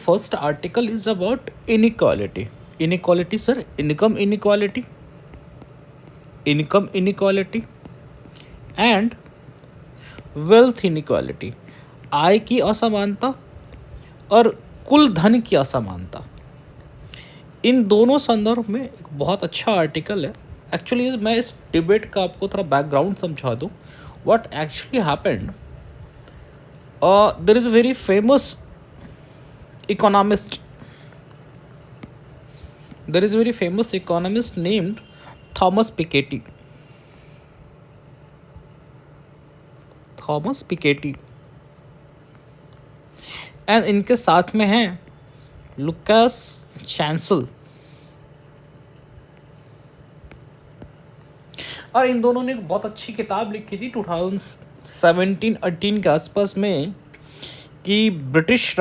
first article is about inequality. Inequality, sir, income inequality, and wealth inequality, आय की असमानता और कुल धन की असमानता। इन दोनों संदर्भ में एक बहुत अच्छा आर्टिकल है। एक्चुअली मैं इस डिबेट का आपको थोड़ा बैकग्राउंड समझा दूँ। What actually happened, there is a very famous economist, named Thomas Piketty. And इनके साथ में हैं लुकास चैंसल। और इन दोनों ने एक बहुत अच्छी किताब लिखी थी 2017-18 के आसपास में कि ब्रिटिश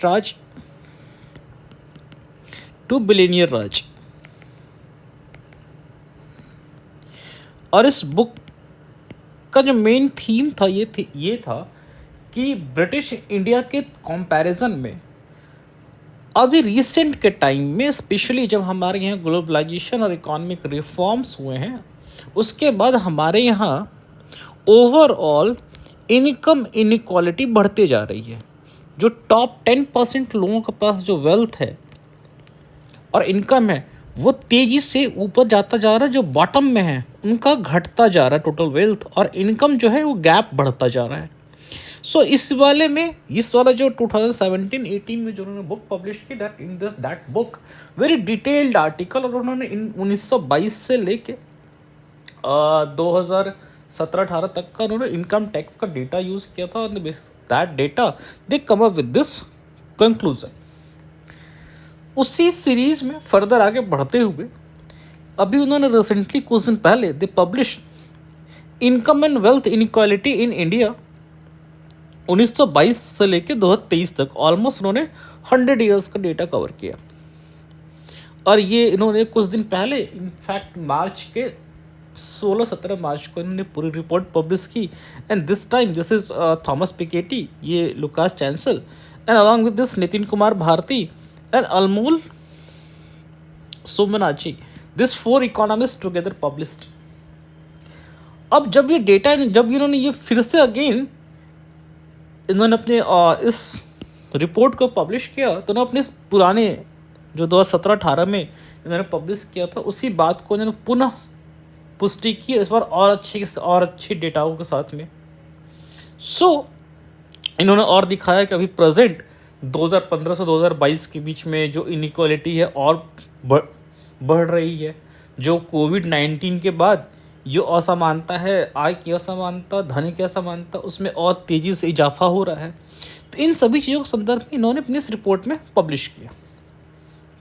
राज टू बिलियनियर राज। और इस बुक का जो मेन थीम था ये था कि ब्रिटिश इंडिया के कंपैरिजन में अभी रिसेंट के टाइम में, स्पेशली जब हमारे यहाँ ग्लोबलाइजेशन और इकोनॉमिक रिफॉर्म्स हुए हैं, उसके बाद हमारे यहाँ ओवरऑल इनकम इनइक्वालिटी बढ़ते जा रही है। जो टॉप 10% लोगों के पास जो वेल्थ है और इनकम है वो तेज़ी से ऊपर जाता जा रहा है। जो बॉटम में है उनका घटता जा रहा है टोटल वेल्थ, और इनकम जो है वो गैप बढ़ता जा रहा है। सो इस वाला जो 2017-18 में जो उन्होंने बुक पब्लिश की, that book very detailed article, और उन्होंने 1922 से लेके 2017-18 तक का उन्होंने इनकम टैक्स का डेटा यूज़ किया था। और that data they come up with this conclusion. उसी सीरीज में फर्दर आगे बढ़ते हुए अभी उन्होंने रिसेंटली कुछ दिन पहले they publish income and wealth inequality in India 1922 से लेके 2023 तक। ऑलमोस्ट उन्होंने 100 ईयर्स का डेटा कवर किया। और ये इन्होंने कुछ दिन पहले, इनफैक्ट मार्च के 16-17 मार्च को इन्होंने पूरी रिपोर्ट पब्लिश की। And this time this is Thomas Piketty, ये Lucas Chancel, and along with this Nitin Kumar Bharti and Anmol Somanchi, this 4 economist together published. अब जब ये डेटा, जब इन्होंने ये फिर से अगेन इन्होंने अपने इस रिपोर्ट को पब्लिश किया, तो उन्होंने अपने इस पुराने जो 2017-18 में इन्होंने पब्लिश किया था उसी बात को इन्होंने पुनः पुष्टि की, इस बार और अच्छी डेटाओं के साथ में। इन्होंने और दिखाया कि अभी प्रेजेंट 2015 से 2022 के बीच में जो इनइक्वालिटी है और बढ़ रही है। जो कोविड-19 के बाद जो असमानता है, आय की असमानता, धन की असमानता, उसमें और तेज़ी से इजाफा हो रहा है। तो इन सभी चीज़ों के संदर्भ में इन्होंने अपनी इस रिपोर्ट में पब्लिश किया,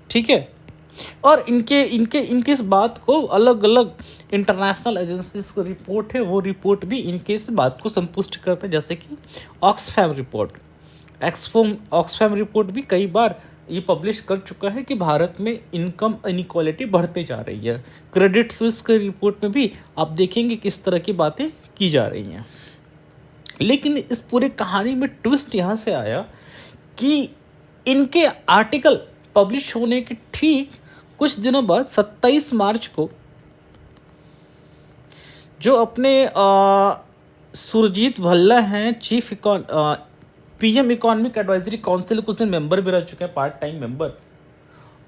ठीक है। और इनके इस बात को अलग अलग इंटरनेशनल एजेंसीज की रिपोर्ट है, वो रिपोर्ट भी इनके इस बात को संतुष्ट करते हैं। जैसे कि ऑक्सफैम रिपोर्ट भी कई बार ये पब्लिश कर चुका है कि भारत में इनकम इनइक्वालिटी बढ़ते जा रही है। क्रेडिट स्विस के रिपोर्ट में भी आप देखेंगे किस तरह की बातें की जा रही हैं। लेकिन इस पूरे कहानी में ट्विस्ट यहाँ से आया कि इनके आर्टिकल पब्लिश होने के ठीक कुछ दिनों बाद 27 मार्च को जो अपने सुरजीत भल्ला हैं, पीएम इकोनॉमिक एडवाइजरी काउंसिल कुछ दिन मेंबर भी रह चुके हैं, पार्ट टाइम मेंबर,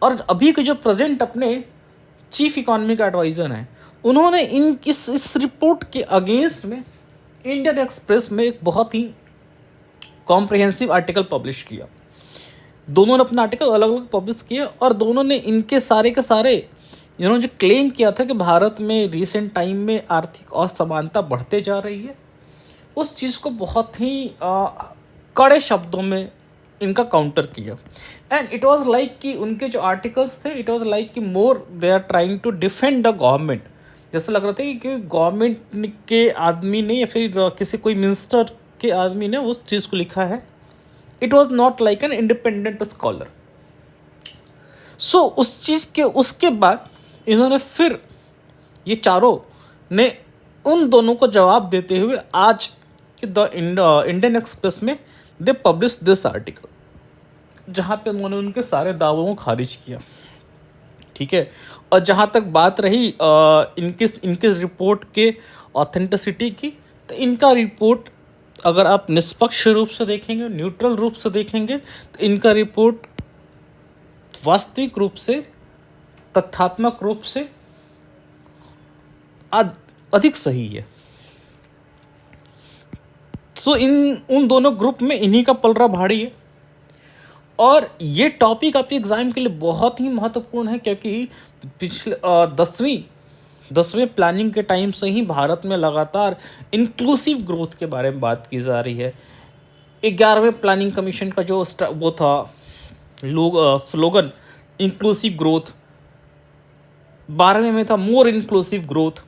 और अभी के जो प्रेजेंट अपने चीफ इकोनॉमिक एडवाइज़र हैं, उन्होंने इस रिपोर्ट के अगेंस्ट में इंडियन एक्सप्रेस में एक बहुत ही कॉम्प्रिहेंसिव आर्टिकल पब्लिश किया। दोनों ने अपना आर्टिकल अलग अलग पब्लिश किया, और दोनों ने इनके सारे के सारे इन्होंने जो क्लेम किया था कि भारत में रिसेंट टाइम में आर्थिक असमानता बढ़ते जा रही है, उस चीज़ को बहुत ही कड़े शब्दों में इनका काउंटर किया। एंड इट वाज लाइक कि उनके जो आर्टिकल्स थे, इट वाज लाइक कि more they are trying to defend the government. जैसे लग रहा था कि गवर्नमेंट के आदमी ने या फिर किसी कोई मिनिस्टर के आदमी ने उस चीज़ को लिखा है। It was not like an independent scholar. उस चीज़ के उसके बाद इन्होंने फिर ये चारों ने उन दोनों को जवाब देते हुए आज कि द इंडियन एक्सप्रेस में दे पब्लिश दिस आर्टिकल, जहाँ पे उन्होंने उनके सारे दावों को खारिज किया। ठीक है। और जहाँ तक बात रही इनके रिपोर्ट के ऑथेंटिसिटी की, तो इनका रिपोर्ट अगर आप निष्पक्ष रूप से देखेंगे, न्यूट्रल रूप से देखेंगे, तो इनका रिपोर्ट वास्तविक रूप से, तथ्यात्मक रूप से अधिक सही है। सो उन दोनों ग्रुप में इन्हीं का पलड़ा भारी है। और ये टॉपिक आपके एग्ज़ाम के लिए बहुत ही महत्वपूर्ण है, क्योंकि पिछले 10वें प्लानिंग के टाइम से ही भारत में लगातार इंक्लूसिव ग्रोथ के बारे में बात की जा रही है। 11वें प्लानिंग कमीशन का जो वो था स्लोगन इंक्लूसिव ग्रोथ, 12वें में था मोर इंक्लूसिव ग्रोथ।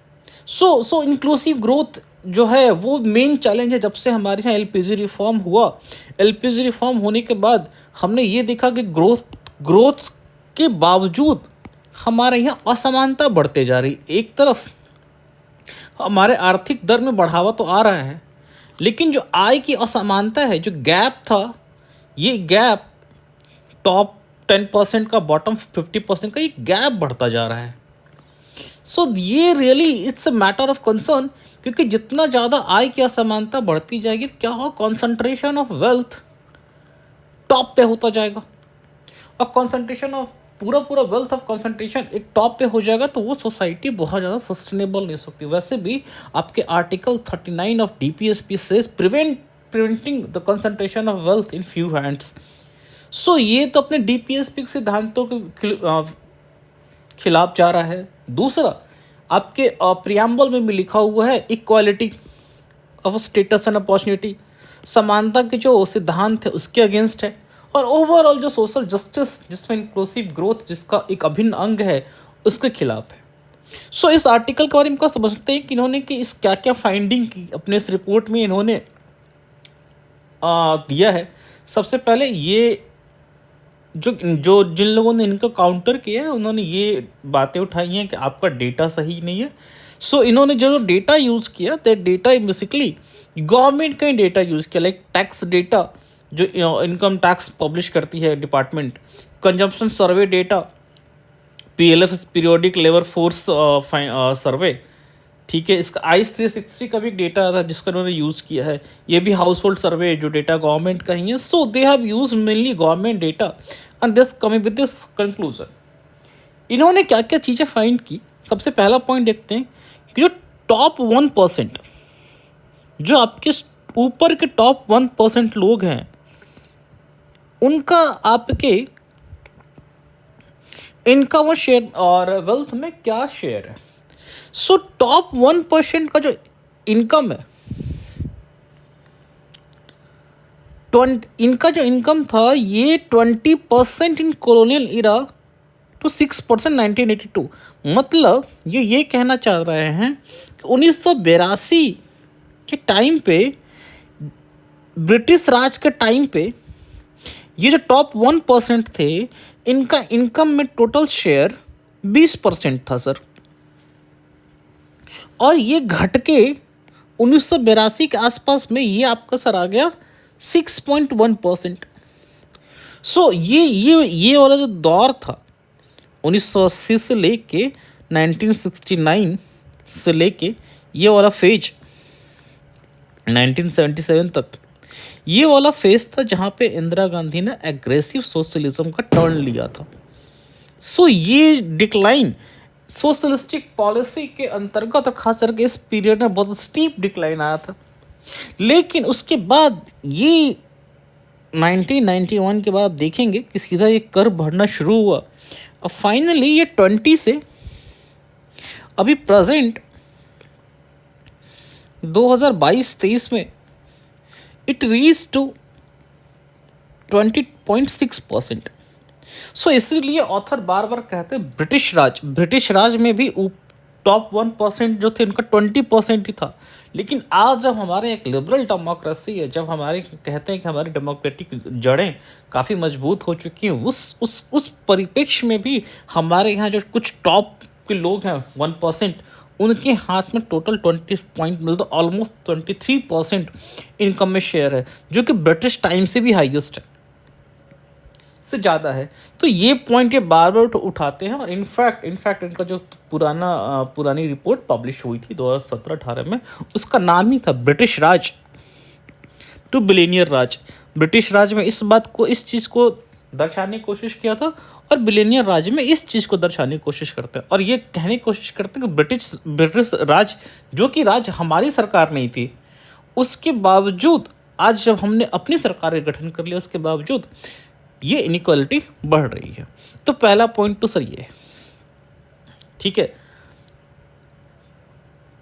सो इंक्लूसिव ग्रोथ जो है वो मेन चैलेंज है। जब से हमारे यहाँ एलपीजी रिफॉर्म हुआ, एलपीजी रिफॉर्म होने के बाद हमने ये देखा कि ग्रोथ के बावजूद हमारे यहाँ असमानता बढ़ते जा रही। एक तरफ हमारे आर्थिक दर में बढ़ावा तो आ रहा है, लेकिन जो आय की असमानता है, जो गैप था, ये गैप टॉप 10% का बॉटम 50% का ये गैप बढ़ता जा रहा है। सो ये really it's a matter of concern, क्योंकि जितना ज़्यादा आय की असमानता बढ़ती जाएगी, क्या हो, कॉन्सेंट्रेशन ऑफ वेल्थ टॉप पे होता जाएगा। और कॉन्सेंट्रेशन ऑफ पूरा वेल्थ ऑफ कॉन्सेंट्रेशन एक टॉप पे हो जाएगा, तो वो सोसाइटी बहुत ज़्यादा सस्टेनेबल नहीं हो सकती। वैसे भी आपके आर्टिकल 39 ऑफ डीपीएसपी से preventing the concentration of wealth in few hands. So ये तो अपने डीपीएसपी सिद्धांतों के खिलाफ जा रहा है। दूसरा, आपके प्रियम्बल में भी लिखा हुआ है equality of status and opportunity, समानता के जो सिद्धांत है उसके अगेंस्ट है। और ओवरऑल जो सोशल जस्टिस, जिसमें इंक्लूसिव ग्रोथ जिसका एक अभिन्न अंग है, उसके खिलाफ है। सो इस आर्टिकल के बारे में क्या समझते हैं कि इन्होंने कि इस क्या क्या फाइंडिंग की अपने इस रिपोर्ट में इन्होंने दिया है। सबसे पहले ये जो जिन लोगों ने इनको काउंटर किया है, उन्होंने ये बातें उठाई हैं कि आपका डेटा सही नहीं है। सो इन्होंने जो डेटा यूज़ किया, दैट डेटा बेसिकली गवर्नमेंट का ही डेटा यूज़ किया, लाइक टैक्स डेटा जो इनकम टैक्स पब्लिश करती है department, consumption survey data, PLF periodic labour force survey. ठीक है, इसका आइस 360 का भी एक डेटा था जिसका उन्होंने यूज़ किया है। ये भी हाउस होल्ड सर्वे जो डेटा गवर्नमेंट का ही है। So they have use mainly government data and this coming with this conclusion. इन्होंने क्या क्या चीज़ें फाइंड की। सबसे पहला पॉइंट देखते हैं कि जो टॉप 1%, जो आपके ऊपर के टॉप 1% लोग हैं, उनका आपके इनकम और शेयर और वेल्थ में क्या शेयर है। सो टॉप 1% का जो इनकम है, इनका जो इनकम था, ये 20% इन कॉलोनियल इरा टू 6% 1982। मतलब ये कहना चाह रहे हैं कि 1982 के टाइम पे, ब्रिटिश राज के टाइम पे, ये जो टॉप 1% थे, इनका इनकम में टोटल शेयर 20% था सर। और ये घट के 1982 के आसपास में ये आपका सर आ गया 6.1%। सो ये वाला जो दौर था 1980 से लेके 1969 से लेके ये वाला फेज 1977 तक, ये वाला फेज था जहाँ पे इंदिरा गांधी ने एग्रेसिव सोशलिज्म का टर्न लिया था। सो ये डिक्लाइन सोशलिस्टिक पॉलिसी के अंतर्गत, और खास करके इस पीरियड में बहुत स्टीप डिक्लाइन आया था। लेकिन उसके बाद ये 1991 के बाद देखेंगे कि सीधा ये कर्व बढ़ना शुरू हुआ, और फाइनली ये 20 से अभी प्रेजेंट 2022-23 में इट रीच टू 20.6%। सो इसीलिए ऑथर बार बार कहते हैं ब्रिटिश राज में भी टॉप 1% जो थे उनका 20% ही था। लेकिन आज जब हमारे एक लिबरल डेमोक्रेसी है, जब हमारे कहते हैं कि हमारी डेमोक्रेटिक जड़ें काफ़ी मजबूत हो चुकी हैं, उस परिप्रेक्ष्य में भी हमारे यहाँ जो कुछ टॉप के लोग हैं 1%, उनके हाथ में टोटल 20 पॉइंट मतलब ऑलमोस्ट 23% इनकम में शेयर है, जो कि ब्रिटिश टाइम से भी हाईएस्ट है, से ज़्यादा है। तो ये पॉइंट ये बार बार उठाते हैं, और इनफैक्ट इनका जो पुरानी रिपोर्ट पब्लिश हुई थी 2017-18 में, उसका नाम ही था British Raj to billionaire Raj. British Raj में इस चीज़ को दर्शाने की कोशिश किया था, और बिलियनियर राज में इस चीज़ को दर्शाने की कोशिश करते हैं, और ये कहने की कोशिश करते हैं कि ब्रिटिश राज, जो कि राज हमारी सरकार नहीं थी, उसके बावजूद आज जब हमने अपनी सरकार का गठन कर लिया, उसके बावजूद ये इनइक्वालिटी बढ़ रही है। तो पहला पॉइंट तो सर ये है, ठीक है।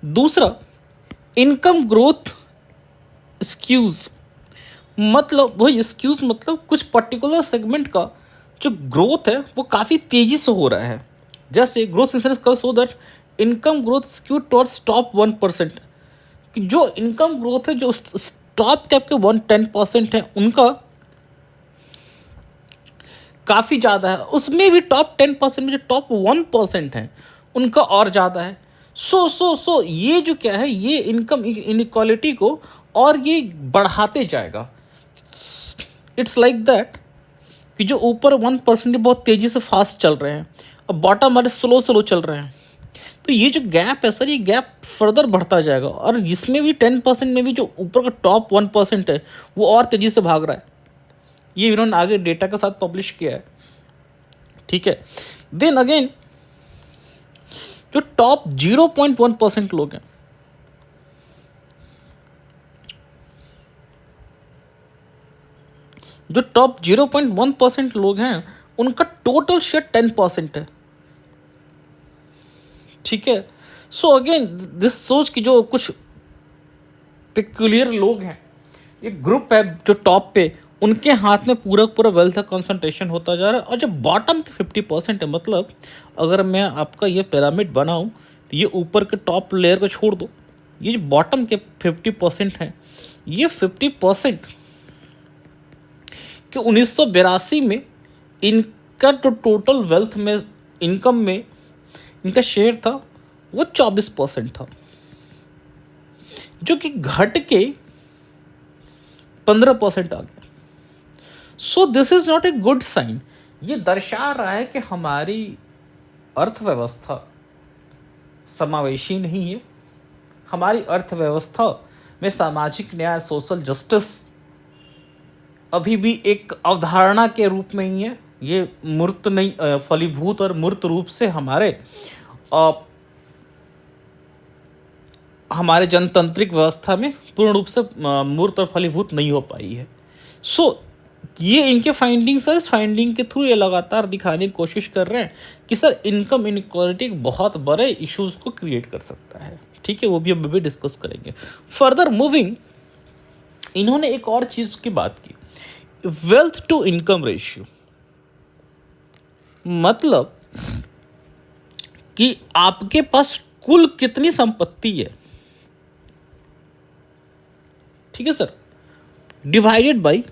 दूसरा, इनकम ग्रोथ स्क्यूज, मतलब वही स्क्यूज मतलब कुछ पर्टिकुलर सेगमेंट का जो ग्रोथ है वो काफ़ी तेज़ी से हो रहा है। जैसे ग्रोथ इंश्योरेंस कल so that income growth skew towards top 1%, कि जो इनकम ग्रोथ है जो टॉप कैप के 10% है उनका काफ़ी ज़्यादा है, उसमें भी टॉप 10% में जो टॉप 1% है उनका और ज़्यादा है। सो ये जो क्या है, ये इनकम इनइक्वालिटी को और ये बढ़ाते जाएगा। इट्स लाइक दैट कि जो ऊपर 1% बहुत तेज़ी से फास्ट चल रहे हैं, और बॉटम वाले स्लो चल रहे हैं, तो ये जो गैप है सर, ये गैप फर्दर बढ़ता जाएगा, और इसमें भी 10% में भी जो ऊपर का टॉप 1% है वो और तेज़ी से भाग रहा है। ये इन्होंने आगे डेटा के साथ पब्लिश किया है, ठीक है। देन अगेन जो टॉप 0.1% लोग हैं, जो टॉप 0.1% लोग हैं उनका टोटल शेयर 10% है, ठीक है। सो अगेन दिस सोच कि जो कुछ पिक्यूलियर लोग हैं, ये ग्रुप है जो टॉप पे, उनके हाथ में पूरा वेल्थ का कंसंट्रेशन होता जा रहा है, और जो बॉटम के 50% है, मतलब अगर मैं आपका ये पिरामिड बनाऊं तो ये ऊपर के टॉप लेयर को छोड़ दो, ये जो बॉटम के 50% हैं, ये 50% कि 1982 में इनका जो टोटल वेल्थ में इनकम में इनका शेयर था वो 24% था, जो कि घट के 15% आ गया। So this is not a good sign. ये दर्शा रहा है कि हमारी अर्थव्यवस्था समावेशी नहीं है, हमारी अर्थव्यवस्था में सामाजिक न्याय, सोशल जस्टिस अभी भी एक अवधारणा के रूप में ही है, ये मूर्त नहीं, फलीभूत और मूर्त रूप से हमारे जनतांत्रिक व्यवस्था में पूर्ण रूप से मूर्त और फलीभूत नहीं हो पाई है। सो ये इनके फाइंडिंग्स है, इस फाइंडिंग के थ्रू ये लगातार दिखाने की कोशिश कर रहे हैं कि सर इनकम इनइक्वालिटी एक बहुत बड़े इश्यूज को क्रिएट कर सकता है, ठीक है। वो भी हम भी डिस्कस करेंगे। फर्दर मूविंग, इन्होंने एक और चीज़ की बात की, वेल्थ टू इनकम रेशियो, मतलब कि आपके पास कुल कितनी संपत्ति है, ठीक है सर, डिवाइडेड बाय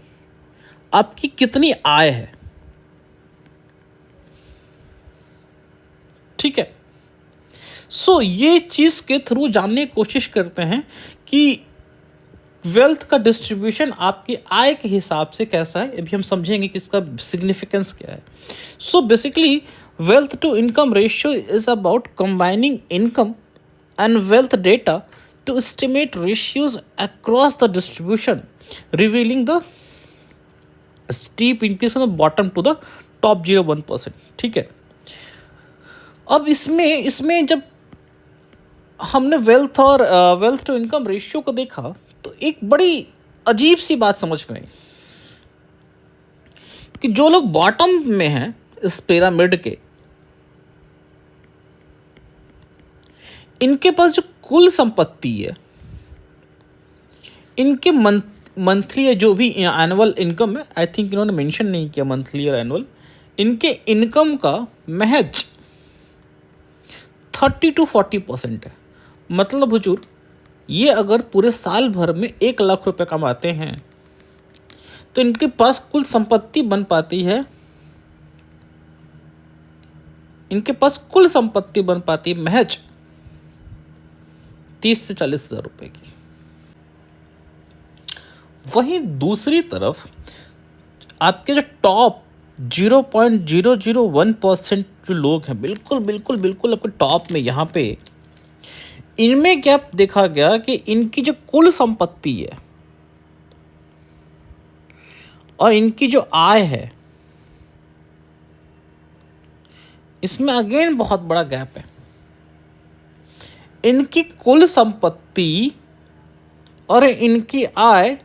आपकी कितनी आय है, ठीक है। सो ये चीज़ के थ्रू जानने की कोशिश करते हैं कि वेल्थ का डिस्ट्रीब्यूशन आपकी आय के हिसाब से कैसा है। अभी हम समझेंगे कि इसका सिग्निफिकेंस क्या है। So basically wealth to income ratio is about combining income and wealth data to estimate ratios across the distribution, revealing the steep increase from the bottom to the top 0.1%, ठीक है। अब इसमें जब हमने वेल्थ टू इनकम रेशियो को देखा तो एक बड़ी अजीब सी बात समझ में आई कि जो लोग बॉटम में हैं इस पिरामिड के, इनके पास जो कुल संपत्ति है, इनके मंथली है जो भी एनुअल इनकम है, आई थिंक इन्होंने मेंशन नहीं किया मंथली और एनुअल, इनके इनकम का महज 30 to 40% है। मतलब हुजूर, ये अगर पूरे साल भर में 1 लाख रुपए कमाते हैं तो इनके पास कुल संपत्ति बन पाती है, इनके पास कुल संपत्ति बन पाती है महज 30 से 40 हज़ार रुपये की। वहीं दूसरी तरफ आपके जो टॉप 0.001% जो लोग हैं, बिल्कुल बिल्कुल बिल्कुल आपके टॉप में, यहाँ पे इनमें क्या देखा गया कि इनकी जो कुल संपत्ति है और इनकी जो आय है, इसमें अगेन बहुत बड़ा गैप है। इनकी कुल संपत्ति और इनकी आय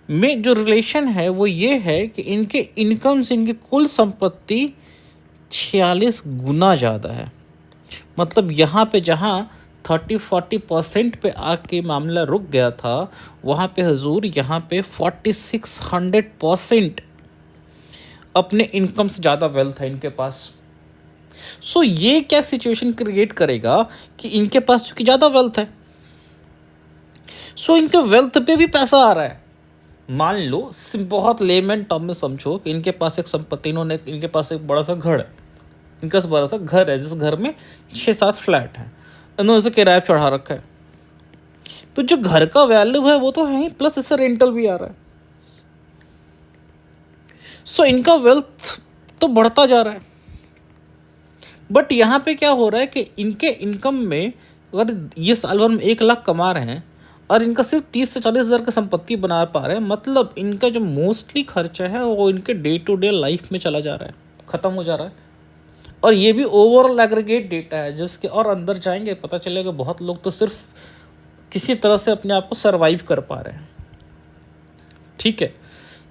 में जो रिलेशन है वो ये है कि इनके इनकम से इनकी कुल संपत्ति 46 गुना ज़्यादा है। मतलब यहाँ पे जहाँ 30-40% पे आके मामला रुक गया था, वहाँ पे हजूर यहाँ पे 4600% अपने इनकम से ज़्यादा वेल्थ है इनके पास। सो ये क्या सिचुएशन क्रिएट करेगा कि इनके पास चूंकि ज़्यादा वेल्थ है, सो इनके वेल्थ पे भी पैसा आ रहा है। मान लो बहुत लेमन टर्म में समझो कि इनके पास एक संपत्ति, इनके पास एक बड़ा सा घर है, इनका बड़ा सा घर है जिस घर में 6-7 फ्लैट हैं, इन्होंने उसे किराया चढ़ा रखा है। तो जो घर का वैल्यू है वो तो है ही, प्लस इससे रेंटल भी आ रहा है। सो इनका वेल्थ तो बढ़ता जा रहा है। बट यहाँ पे क्या हो रहा है कि इनके इनकम में, अगर ये साल भर में 1 लाख कमा रहे हैं और इनका सिर्फ 30 से 40 हज़ार का संपत्ति बना पा रहे हैं, मतलब इनका जो मोस्टली खर्चा है वो इनके डे टू डे लाइफ में चला जा रहा है, ख़त्म हो जा रहा है। और ये भी ओवरऑल एग्रीगेट डेटा है, जिसके और अंदर जाएंगे पता चलेगा बहुत लोग तो सिर्फ किसी तरह से अपने आप को सर्वाइव कर पा रहे हैं। ठीक है,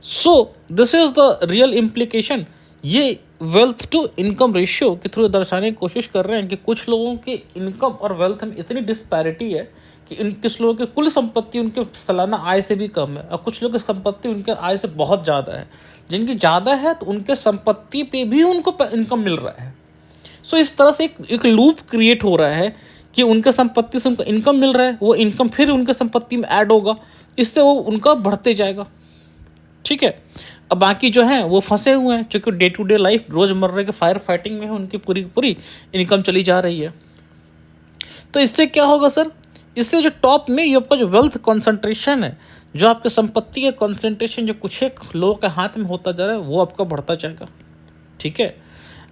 so this is the real implication. ये वेल्थ टू इनकम रेशियो के थ्रू दर्शाने की कोशिश कर रहे हैं कि कुछ लोगों के इनकम और वेल्थ में इतनी डिस्पैरिटी है कि कुछ लोगों की कुल संपत्ति उनके सालाना आय से भी कम है, और कुछ लोगों की संपत्ति उनके आय से बहुत ज़्यादा है। जिनकी ज़्यादा है तो उनके संपत्ति पे भी उनको इनकम मिल रहा है। सो इस तरह से एक लूप क्रिएट हो रहा है कि उनके संपत्ति से उनको इनकम मिल रहा है, वो इनकम फिर उनके संपत्ति में ऐड होगा, इससे वो उनका बढ़ते जाएगा। ठीक है, अब बाकी जो हैं वो फंसे हुए हैं, क्योंकि डे टू डे लाइफ रोज़मर्रा के फायर फाइटिंग में है, उनकी पूरी पूरी इनकम चली जा रही है। तो इससे क्या होगा सर? इससे जो टॉप में ये आपका जो वेल्थ कॉन्सेंट्रेशन है, जो आपके संपत्ति का कॉन्सेंट्रेशन जो कुछ एक लोगों के हाथ में होता जा रहा है, वो आपका बढ़ता जाएगा। ठीक है,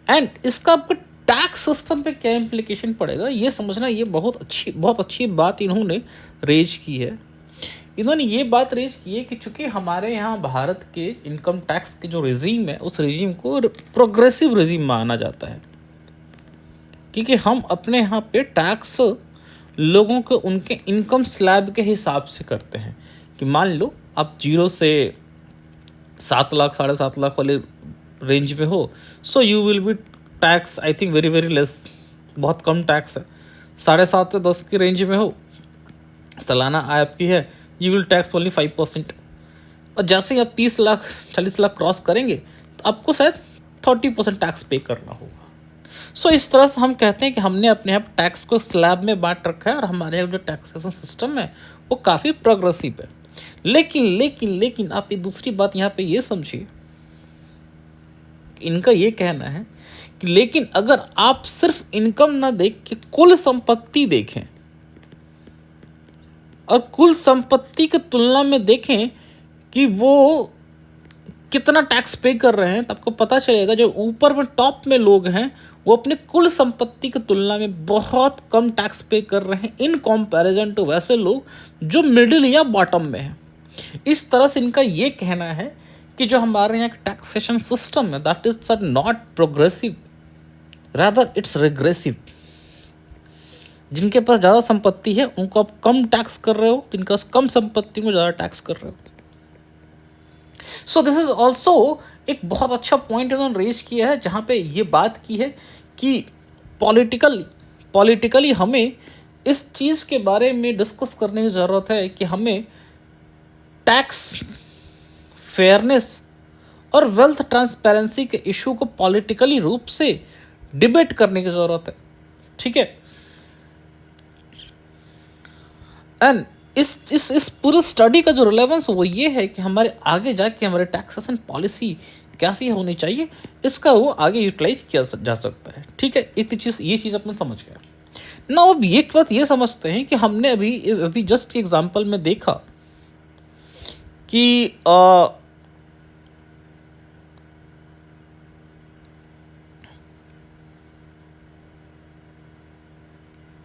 एंड इसका आपका टैक्स सिस्टम पे क्या इम्प्लीकेशन पड़ेगा ये समझना, ये बहुत अच्छी बात इन्होंने रेज की है। इन्होंने ये बात रेज की है कि चूंकि हमारे यहाँ भारत के इनकम टैक्स के जो रेजीम है, उस रेजीम को प्रोग्रेसिव रेजीम माना जाता है, क्योंकि हम अपने यहाँ पे टैक्स लोगों को उनके इनकम स्लैब के हिसाब से करते हैं। कि मान लो आप 0 से 7 लाख 7.5 लाख वाले रेंज में हो, so you will be tax I think very very less, बहुत कम टैक्स है। 7.5 से 10 की रेंज में हो, सालाना आय आपकी है, यू विल टैक्स ओनली 5%। और जैसे ही आप 30 लाख 40 लाख क्रॉस करेंगे तो आपको शायद 30% टैक्स पे करना होगा। सो इस तरह से हम कहते हैं कि हमने अपने आप टैक्स को स्लैब में बांट रखा है, और हमारे यहाँ जो टैक्सेशन सिस्टम है वो काफ़ी प्रोग्रेसिव है। लेकिन आप ये दूसरी बात यहाँ पे ये समझिए, इनका ये कहना है कि लेकिन अगर आप सिर्फ इनकम ना देख के कुल संपत्ति देखें और कुल संपत्ति की तुलना में देखें कि वो कितना टैक्स पे कर रहे हैं, तो आपको पता चलेगा जो ऊपर में टॉप में लोग हैं वो अपने कुल संपत्ति की तुलना में बहुत कम टैक्स पे कर रहे हैं इन कंपैरिजन टू वैसे लोग जो मिडिल या बॉटम में हैं। इस तरह से इनका ये कहना है कि जो हमारे यहाँ टैक्सेशन सिस्टम है that is not progressive, rather it's regressive. जिनके पास ज़्यादा संपत्ति है उनको आप कम टैक्स कर रहे हो, जिनके पास कम संपत्ति में ज़्यादा टैक्स कर रहे हो। सो दिस इज ऑल्सो एक बहुत अच्छा पॉइंट इन्होंने रेज किया है, जहाँ पे ये बात की है कि पॉलिटिकली हमें इस चीज़ के बारे में डिस्कस करने की ज़रूरत है कि हमें टैक्स फेयरनेस और वेल्थ ट्रांसपेरेंसी के इशू को पॉलिटिकली रूप से डिबेट करने की ज़रूरत है। ठीक है, एंड इस पूरे स्टडी का जो रिलेवेंस वो ये है कि हमारे आगे जाके हमारे टैक्सेशन पॉलिसी कैसी होनी चाहिए, इसका वो आगे यूटिलाइज किया जा सकता है। ठीक है, ये चीज़ अपन समझ गए। ना अब एक बात ये समझते हैं कि हमने अभी अभी जस्ट एग्जांपल में देखा कि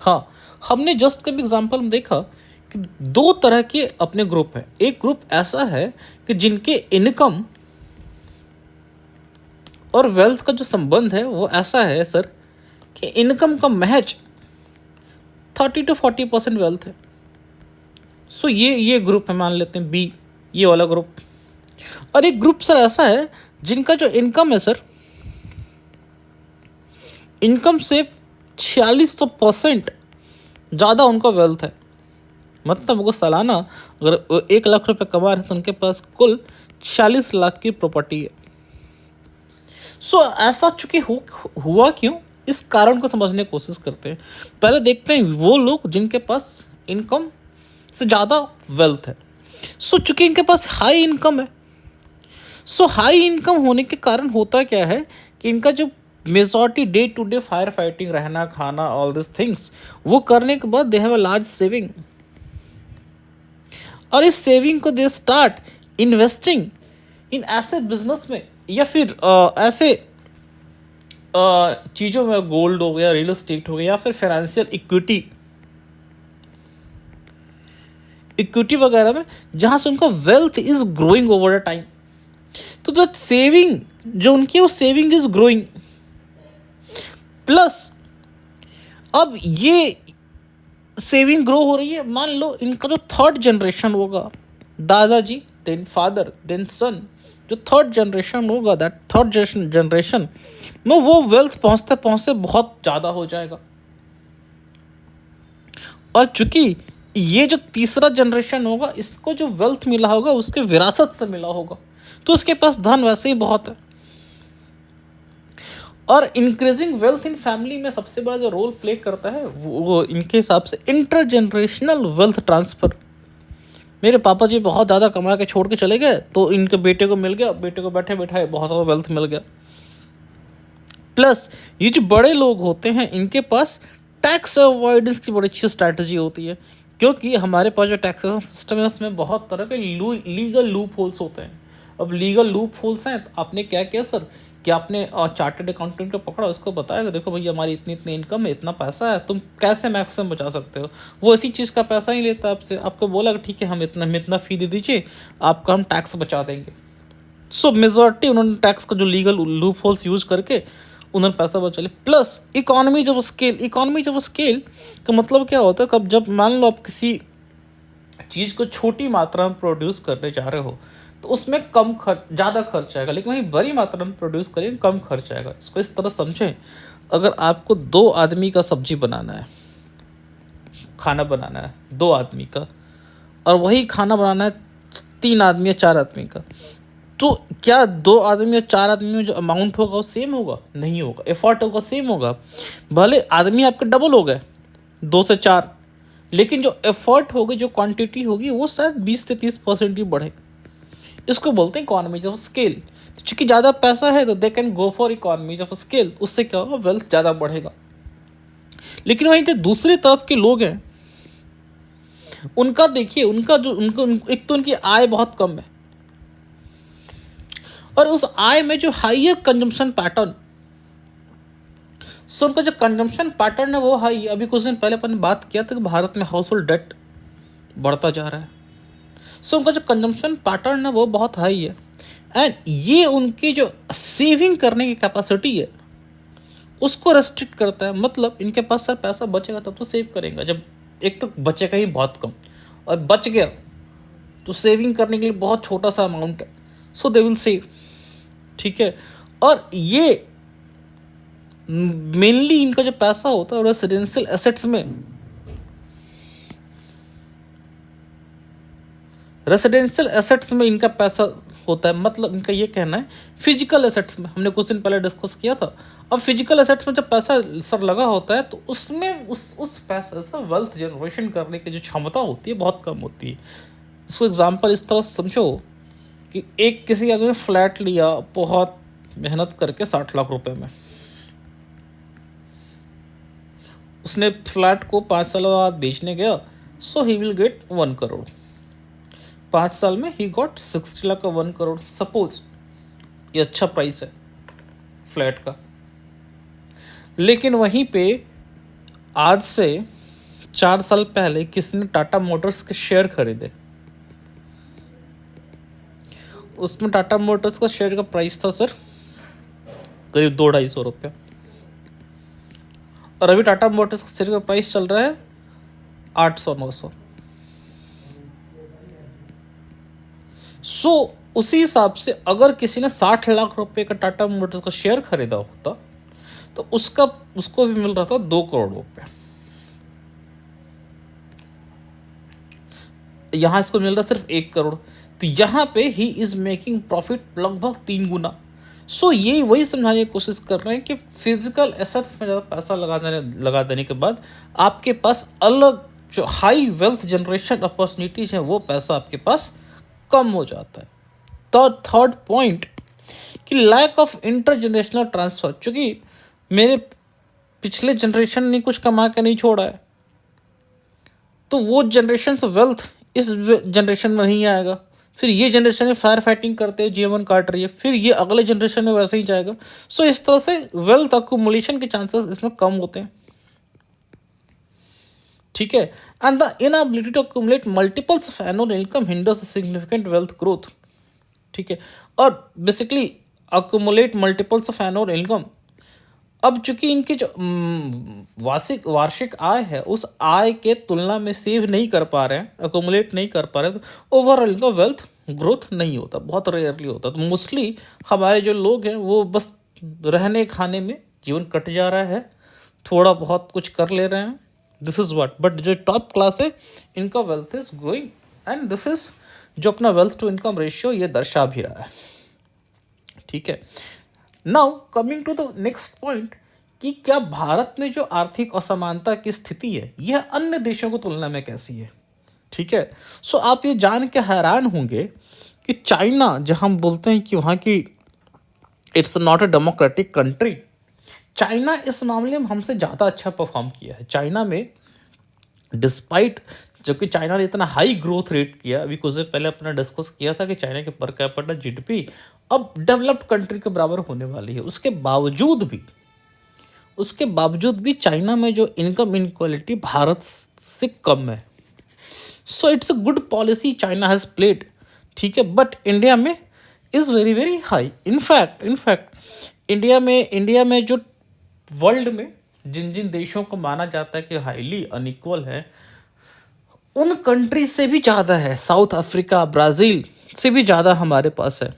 हाँ, हमने जस्ट कभी एग्जांपल में देखा कि दो तरह के अपने ग्रुप हैं। एक ग्रुप ऐसा है कि जिनके इनकम और वेल्थ का जो संबंध है वो ऐसा है सर कि इनकम का महज 30 to 40% वेल्थ है। सो ये ग्रुप है, मान लेते हैं बी, ये वाला ग्रुप। और एक ग्रुप सर ऐसा है जिनका जो इनकम है सर, इनकम से 46% ज़्यादा उनका वेल्थ है। मतलब वो सालाना अगर 1 लाख रुपए कमा रहे हैं तो उनके पास कुल 46 लाख की प्रॉपर्टी है। सो ऐसा चूंकि हुआ क्यों, इस कारण को समझने की कोशिश करते हैं। पहले देखते हैं वो लोग जिनके पास इनकम से ज़्यादा वेल्थ है। सो चूंकि इनके पास हाई इनकम है, सो हाई इनकम होने के कारण होता क्या है कि इनका जो majority day to day fire fighting, रहना खाना, ऑल दिस थिंग्स, वो करने के बाद they have a large saving. और इस सेविंग को दे स्टार्ट इन्वेस्टिंग इन ऐसे बिजनेस में या फिर ऐसे चीज़ों में, गोल्ड हो गया, रियल एस्टेट हो गया, या फिर फाइनेंशियल इक्विटी वगैरह में, जहाँ से उनका wealth is growing over a time. तो दैट सेविंग जो उनकी, वो सेविंग इज ग्रोइंग। प्लस अब ये सेविंग ग्रो हो रही है, मान लो इनका जो थर्ड जनरेशन होगा, दादाजी देन फादर देन सन, जो थर्ड जनरेशन होगा, दैट थर्ड जनरेशन में वो वेल्थ पहुंचते पहुंचते बहुत ज़्यादा हो जाएगा। और चूंकि ये जो तीसरा जनरेशन होगा, इसको जो वेल्थ मिला होगा उसके विरासत से मिला होगा, तो उसके पास धन वैसे ही बहुत है। और इंक्रीजिंग वेल्थ इन फैमिली में सबसे बड़ा जो रोल प्ले करता है वो इनके हिसाब से इंटरजेनरेशनल वेल्थ ट्रांसफ़र। मेरे पापा जी बहुत ज़्यादा कमा के छोड़ के चले गए, तो इनके बेटे को मिल गया, बेटे को बैठे बैठाए बहुत ज़्यादा वेल्थ मिल गया। प्लस ये जो बड़े लोग होते हैं, इनके पास टैक्स अवॉइडेंस की बड़ी अच्छी स्ट्रैटेजी होती है, क्योंकि हमारे पास जो टैक्सेशन सिस्टम है उसमें बहुत तरह के लीगल लूप होल्स होते हैं। अब लीगल लूप होल्स हैं, तो आपने क्या किया सर कि आपने चार्टर्ड अकाउंटेंट को पकड़ा, उसको बताया कि देखो भैया हमारी इतनी इतनी इनकम है, इतना पैसा है, तुम कैसे मैक्सिमम बचा सकते हो। वो इसी चीज़ का पैसा ही लेता आपसे, आपको बोला कि ठीक है हम इतना फ़ी दे दीजिए, आपका हम टैक्स बचा देंगे। सो मेजॉरिटी उन्होंने टैक्स का जो लीगल लूप होल्स यूज करके उन्होंने पैसा बचा लिया। प्लस इकोनॉमी जब स्केल का मतलब क्या होता है, कब जब मान लो आप किसी चीज़ को छोटी मात्रा में प्रोड्यूस करने जा रहे हो, तो उसमें कम खर्च, ज़्यादा खर्च आएगा, लेकिन वहीं बड़ी मात्रा में प्रोड्यूस करेंगे कम खर्च आएगा। इसको इस तरह समझें, अगर आपको 2 आदमी का सब्जी बनाना है, खाना बनाना है 2 आदमी का, और वही खाना बनाना है 3 आदमी या 4 आदमी का, तो क्या 2 आदमी या 4 आदमी में जो अमाउंट होगा वो सेम होगा? नहीं होगा। एफर्ट होगा सेम होगा, भले आदमी आपके डबल हो गए 2 से 4, लेकिन जो एफर्ट होगी, जो क्वांटिटी होगी, वो शायद 20 से 30% ही बढ़े। इसको बोलते हैं इकोनॉमीज ऑफ स्केल। तो चूंकि ज़्यादा पैसा है तो they can go for economies of scale, उससे क्या होगा, वेल्थ ज़्यादा बढ़ेगा। लेकिन वहीं पे दूसरी तरफ के लोग हैं, उनका देखिए, उनका जो एक तो उनकी आय बहुत कम है, और उस आय में जो हाइयर कंजम्पशन पैटर्न, सो उनका जो कंजम्पशन पैटर्न है वो हाई। अभी कुछ दिन पहले अपन ने बात किया था कि भारत में हाउस होल्ड डेट बढ़ता जा रहा है, सो उनका जो कंजम्पशन पैटर्न है वो बहुत हाई है। एंड ये उनकी जो सेविंग करने की कैपेसिटी है उसको रेस्ट्रिक्ट करता है। मतलब इनके पास सर पैसा बचेगा तब तो सेव करेंगे, जब एक तो बचेगा ही बहुत कम, और बच गया तो सेविंग करने के लिए बहुत छोटा सा अमाउंट है, सो दे विल सेव। ठीक है, और ये मेनली इनका जो पैसा होता है रेसिडेंशियल एसेट्स में, इनका पैसा होता है। मतलब इनका ये कहना है फिजिकल एसेट्स में, हमने कुछ दिन पहले डिस्कस किया था। अब फिजिकल एसेट्स में जब पैसा सर लगा होता है तो उसमें उस पैसे से वेल्थ जनरेशन करने की जो क्षमता होती है बहुत कम होती है। इसको एग्जांपल इस तरह समझो कि एक किसी आदमी ने फ्लैट लिया बहुत मेहनत करके 60 लाख रुपए में, उसने फ्लैट को 5 साल बाद बेचने गया, सो ही विल गेट 1 करोड़। 5 साल में ही गॉट 60 लाख का 1 करोड़। सपोज ये अच्छा प्राइस है फ्लैट का। लेकिन वहीं पे आज से 4 साल पहले किसी ने टाटा मोटर्स के शेयर खरीदे, उसमें टाटा मोटर्स का शेयर का प्राइस था सर करीब 200-250 रुपया, और अभी टाटा मोटर्स का शेयर का प्राइस चल रहा है 800-900। सो उसी हिसाब से अगर किसी ने 60 लाख रुपए का टाटा मोटर्स का शेयर खरीदा होता तो उसको भी मिल रहा था 2 करोड़ रुपए। यहां इसको मिल रहा सिर्फ 1 करोड़, तो यहाँ पे ही इज मेकिंग प्रॉफिट लगभग 3 गुना। सो ये वही समझाने की कोशिश कर रहे हैं कि फिजिकल एसेट्स में ज़्यादा पैसा लगा देने के बाद आपके पास अलग जो हाई वेल्थ जनरेशन अपॉर्चुनिटीज हैं वो पैसा आपके पास कम हो जाता है। तो थर्ड पॉइंट कि lack of intergenerational transfer, चूंकि मेरे पिछले जनरेशन ने कुछ कमा के नहीं छोड़ा है, तो वो जनरेशन से वेल्थ इस जनरेशन में नहीं आएगा। फिर ये जनरेशन में फायर फाइटिंग करते हैं, जीवन काट रही है, फिर ये अगले जनरेशन में वैसे ही जाएगा। सो इस तरह से वेल्थ अक्यूमुलेशन के चांसेस इसमें कम होते हैं, ठीक है। And the inability to accumulate multiples of annual income hinders significant wealth growth, ठीक है। और basically accumulate multiples of annual income, अब चूंकि इनकी जो वार्षिक आय है उस आय के तुलना में सेव नहीं कर पा रहे हैं, अकोमुलेट नहीं कर पा रहे हैं, तो ओवरऑल इनका वेल्थ ग्रोथ नहीं होता, बहुत रेयरली होता। तो मोस्टली हमारे जो लोग हैं वो बस रहने खाने में जीवन कट जा रहा है, थोड़ा बहुत कुछ कर ले रहे हैं, दिस इज़ व्हाट। बट जो टॉप क्लास है इनका wealth is growing, and this is जो अपना वेल्थ टू इनकम रेशियो ये दर्शा भी रहा है, ठीक है। Now coming to the next point कि क्या भारत में जो आर्थिक असमानता की स्थिति है यह अन्य देशों की तुलना में कैसी है, ठीक है। सो आप ये जान के हैरान होंगे कि चाइना, जहां हम बोलते हैं कि वहाँ की it's not a democratic country, China इस मामले में हमसे ज़्यादा अच्छा परफॉर्म किया है। चाइना में डिस्पाइट, जबकि चाइना ने इतना हाई ग्रोथ रेट किया, अभी कुछ देर पहले अपना डिस्कस किया था कि चाइना के पर कैपिटा जीडीपी अब डेवलप्ड कंट्री के बराबर होने वाली है, उसके बावजूद भी चाइना में जो इनकम इनक्वालिटी भारत से कम है। So it's a good policy China has played, ठीक है। बट इंडिया में is very very high. In fact India में जो वर्ल्ड में जिन जिन देशों को माना जाता है कि हाईली अनइक्वल है, उन कंट्री से भी ज़्यादा है। साउथ अफ्रीका, ब्राज़ील से भी ज़्यादा हमारे पास है,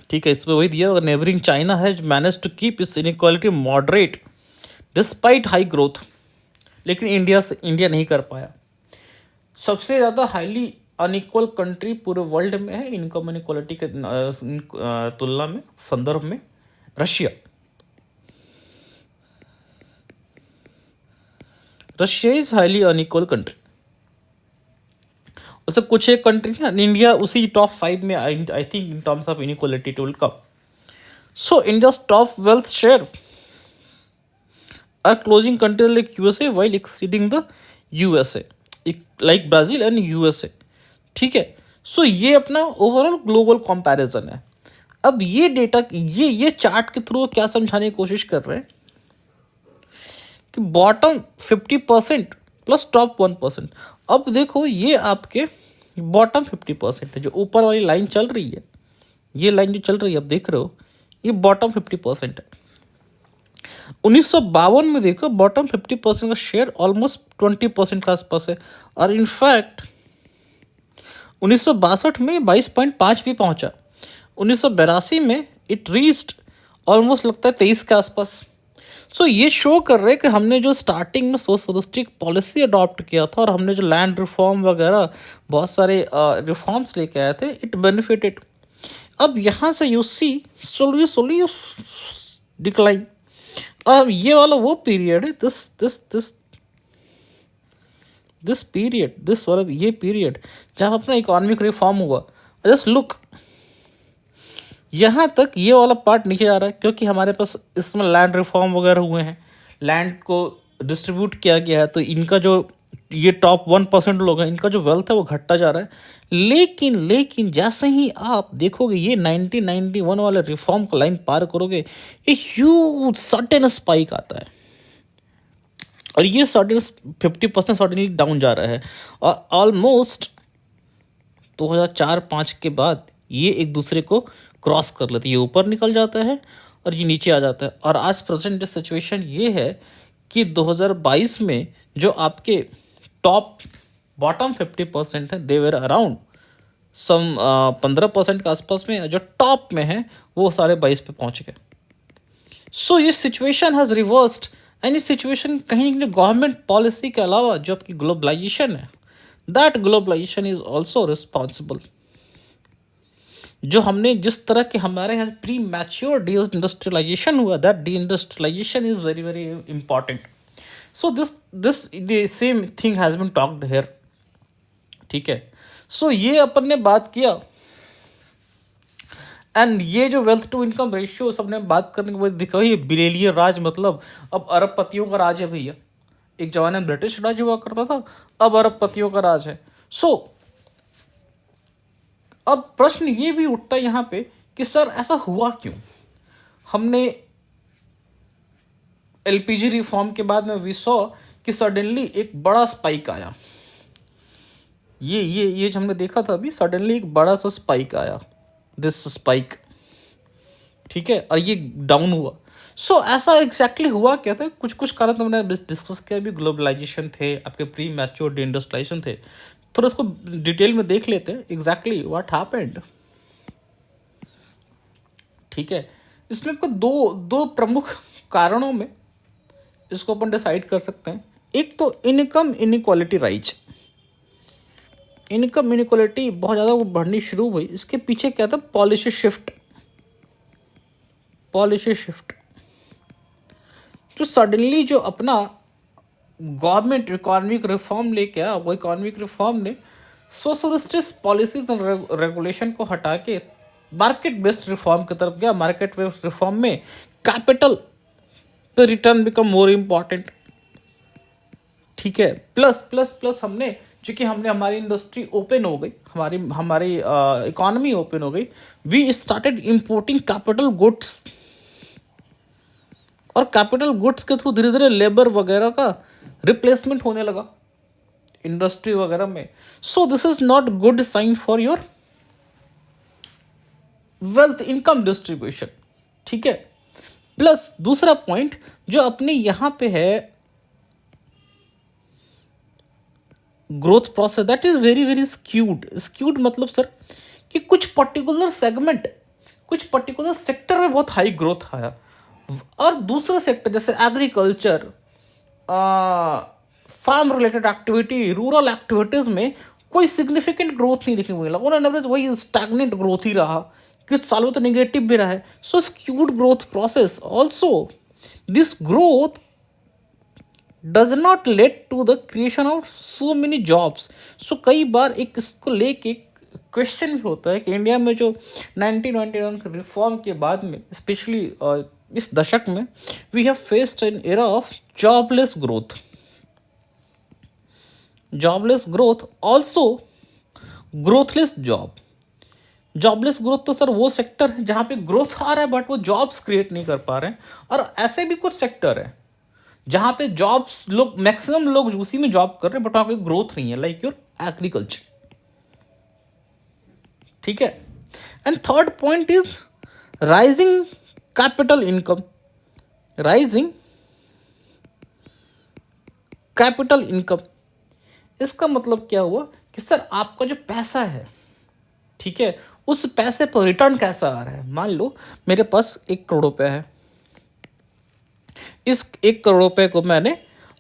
ठीक है। इसमें वही दिया, neighbouring China has manage to keep इस inequality moderate despite high growth, लेकिन इंडिया नहीं कर पाया। सबसे ज़्यादा हाईली अनइक्वल कंट्री पूरे वर्ल्ड में है इनकम इनइक्वालिटी के तुलना में, संदर्भ में, Russia is highly unequal country. उससे कुछ एक कंट्री है, इंडिया उसी टॉप 5 में I think in terms of inequality too will come. So India's top wealth share are closing country like USA while exceeding the USA, like Brazil and USA, ठीक है। सो ये अपना ओवरऑल ग्लोबल कंपैरिजन है। अब ये data, ये chart के through क्या समझाने की कोशिश कर रहे हैं कि बॉटम 50% प्लस टॉप 1%। अब देखो ये आपके बॉटम 50% है, जो ऊपर वाली लाइन चल रही है, ये लाइन जो चल रही है आप देख रहे हो, ये बॉटम 50% है। 1952 में देखो बॉटम 50% का शेयर ऑलमोस्ट 20% के आसपास है, और इनफैक्ट 1962 में 22.5 भी पहुंचा। 1982 में इट रीच्ड ऑलमोस्ट लगता है 23 के आसपास। सो ये शो कर रहे हैं कि हमने जो स्टार्टिंग में सोशलिस्टिक पॉलिसी अडॉप्ट किया था और हमने जो लैंड रिफॉर्म वगैरह बहुत सारे रिफॉर्म्स लेके आए थे, इट बेनिफिटेड। अब यहाँ से यू सी स्लोली डिक्लाइन, और अब ये वाला वो पीरियड है, ये पीरियड जहाँ अपना इकोनॉमिक रिफॉर्म हुआ। जस्ट लुक, यहाँ तक ये वाला पार्ट नीचे आ रहा है क्योंकि हमारे पास इसमें लैंड रिफॉर्म वगैरह हुए हैं, लैंड को डिस्ट्रीब्यूट किया गया है, तो इनका जो ये टॉप 1% लोग हैं, इनका जो वेल्थ है वो घटता जा रहा है। लेकिन लेकिन जैसे ही आप देखोगे ये 1991 वाले रिफॉर्म का लाइन पार करोगे, एक ह्यूज सडन स्पाइक आता है, और ये सडन 50% सडनली डाउन जा रहा है, और ऑलमोस्ट 2004-5 के बाद ये एक दूसरे को क्रॉस कर लेते हैं, ये ऊपर निकल जाता है और ये नीचे आ जाता है। और आज प्रेजेंट सिचुएशन ये है कि 2022 में जो आपके टॉप बॉटम 50% है, दे वेर अराउंड सम 15% के आसपास में, जो टॉप में है वो सारे 22 पे पहुंच गए। सो ये सिचुएशन हैज़ रिवर्स्ड, एंड इस सिचुएशन कहीं ना कहीं गवर्नमेंट पॉलिसी के अलावा जो आपकी ग्लोबलाइजेशन है, that globalisation is also responsible. जो हमने जिस तरह के हमारे यहाँ प्री मैच्योर डी इंडस्ट्रियलाइजेशन हुआ, that deindustrialisation is very very important. So this the same thing has been talked here, ठीक है। सो ये अपन ने बात किया, एंड ये जो वेल्थ टू इनकम रेशियो सबने बात करने के बाद दिखा, ये बिलियनियर राज, मतलब अब अरबपतियों का राज है भैया। एक जमाने में ब्रिटिश राज हुआ करता था, अब अरबपतियों का राज है। सो अब प्रश्न ये भी उठता है यहाँ पे कि सर ऐसा हुआ क्यों। हमने एलपीजी रिफॉर्म के बाद में वी सॉ कि सडनली एक बड़ा स्पाइक आया, ये जो हमने देखा था अभी, सडनली एक बड़ा सा स्पाइक आया, दिस स्पाइक, ठीक है, और ये डाउन हुआ। सो ऐसा एग्जैक्टली हुआ क्या था, कुछ कुछ कारण तो मैंने डिस्कस किया भी, ग्लोबलाइजेशन थे, आपके प्री मैच्योर डी इंडस्ट्रियलाइजेशन थे। थोड़ा इसको डिटेल में देख लेते हैं एग्जैक्टली व्हाट हैपेंड, ठीक है। इसमें आपको दो प्रमुख कारणों में इसको अपन डिसाइड कर सकते हैं। एक तो income inequality rise, income inequality बहुत ज़्यादा वो बढ़नी शुरू हुई, इसके पीछे क्या था, पॉलिसी शिफ्ट। जो सडनली जो अपना गवर्नमेंट इकोनॉमिक रिफॉर्म लेके आया, वो इकोनॉमिक रिफॉर्म ने सोशलिस्ट पॉलिसीज एंड रेगुलेशन को हटा के मार्केट बेस्ड रिफॉर्म की तरफ गया। मार्केट बेस्ड रिफॉर्म में कैपिटल पे रिटर्न बिकम मोर इम्पॉर्टेंट, ठीक है। प्लस प्लस प्लस हमने चूंकि हमारी इंडस्ट्री ओपन हो गई, हमारी इकोनॉमी ओपन हो गई, we started importing capital goods, और कैपिटल गुड्स के थ्रू धीरे धीरे लेबर वगैरह का रिप्लेसमेंट होने लगा इंडस्ट्री वगैरह में। So this is not good sign for your wealth income distribution, ठीक है। प्लस दूसरा पॉइंट जो अपने यहां पे है, growth process that is very very skewed मतलब सर कि कुछ पर्टिकुलर सेगमेंट, कुछ पर्टिकुलर सेक्टर में बहुत हाई ग्रोथ आया, और दूसरे सेक्टर जैसे agriculture, farm related activity, rural activities में कोई सिग्निफिकेंट ग्रोथ नहीं देखने को मिला। ऑन एवरेज वही स्टैग्नेंट ग्रोथ ही रहा, कुछ सालों तो नेगेटिव भी रहा है। So skewed growth process also, this growth does not lead to the creation of so many jobs. So कई बार एक इसको लेके क्वेश्चन भी होता है कि इंडिया में जो 1991 के रिफॉर्म के बाद में, स्पेशली इस दशक में, we have faced an era of jobless growth also growthless job. Jobless growth तो सर वो सेक्टर है जहाँ पे ग्रोथ आ रहा है बट वो जॉब्स क्रिएट नहीं कर पा रहे हैं, और ऐसे भी कुछ सेक्टर है जहाँ पे जॉब्स लोग मैक्सिमम लोग उसी में जॉब कर रहे हैं बट वहाँ पे ग्रोथ नहीं है, लाइक योर एग्रीकल्चर, ठीक है। And third point is rising capital income, इसका मतलब क्या हुआ कि सर आपका जो पैसा है, ठीक है, उस पैसे पर रिटर्न कैसा आ रहा है। मान लो मेरे पास 1 करोड़ रुपए है, इस 1 करोड़ रुपए को मैंने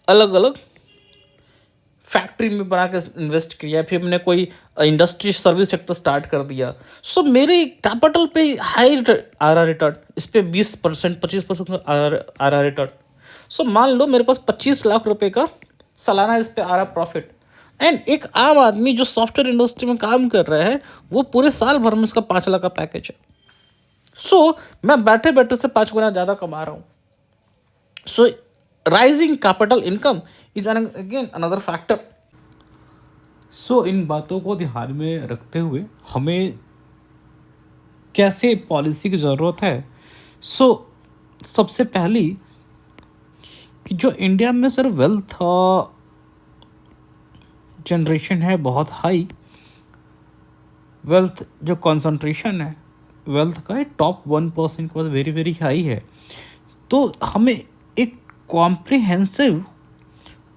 अलग अलग फैक्ट्री में बना के इन्वेस्ट किया, फिर मैंने कोई इंडस्ट्री सर्विस सेक्टर स्टार्ट कर दिया। सो मेरे कैपिटल पे हाई आ रहा रिटर्न, इस पे 20% 25% आ रहा रिटर्न। सो मान लो मेरे पास 25 लाख रुपए का सालाना इस पे आ रहा प्रॉफिट, एंड एक आम आदमी जो सॉफ्टवेयर इंडस्ट्री में काम कर रहा है वो पूरे साल भर में उसका 5 लाख का पैकेज है। सो मैं बैठे बैठे से 5 गुना ज़्यादा कमा रहा हूँ। सो rising capital income is again another factor. सो इन बातों को ध्यान में रखते हुए हमें कैसे पॉलिसी की ज़रूरत है। सो सबसे पहली कि जो इंडिया में सर वेल्थ जनरेशन है बहुत हाई, वेल्थ जो कंसंट्रेशन है वेल्थ का टॉप 1% के पास वेरी वेरी हाई है। तो हमें एक कॉम्प्रिहेंसिव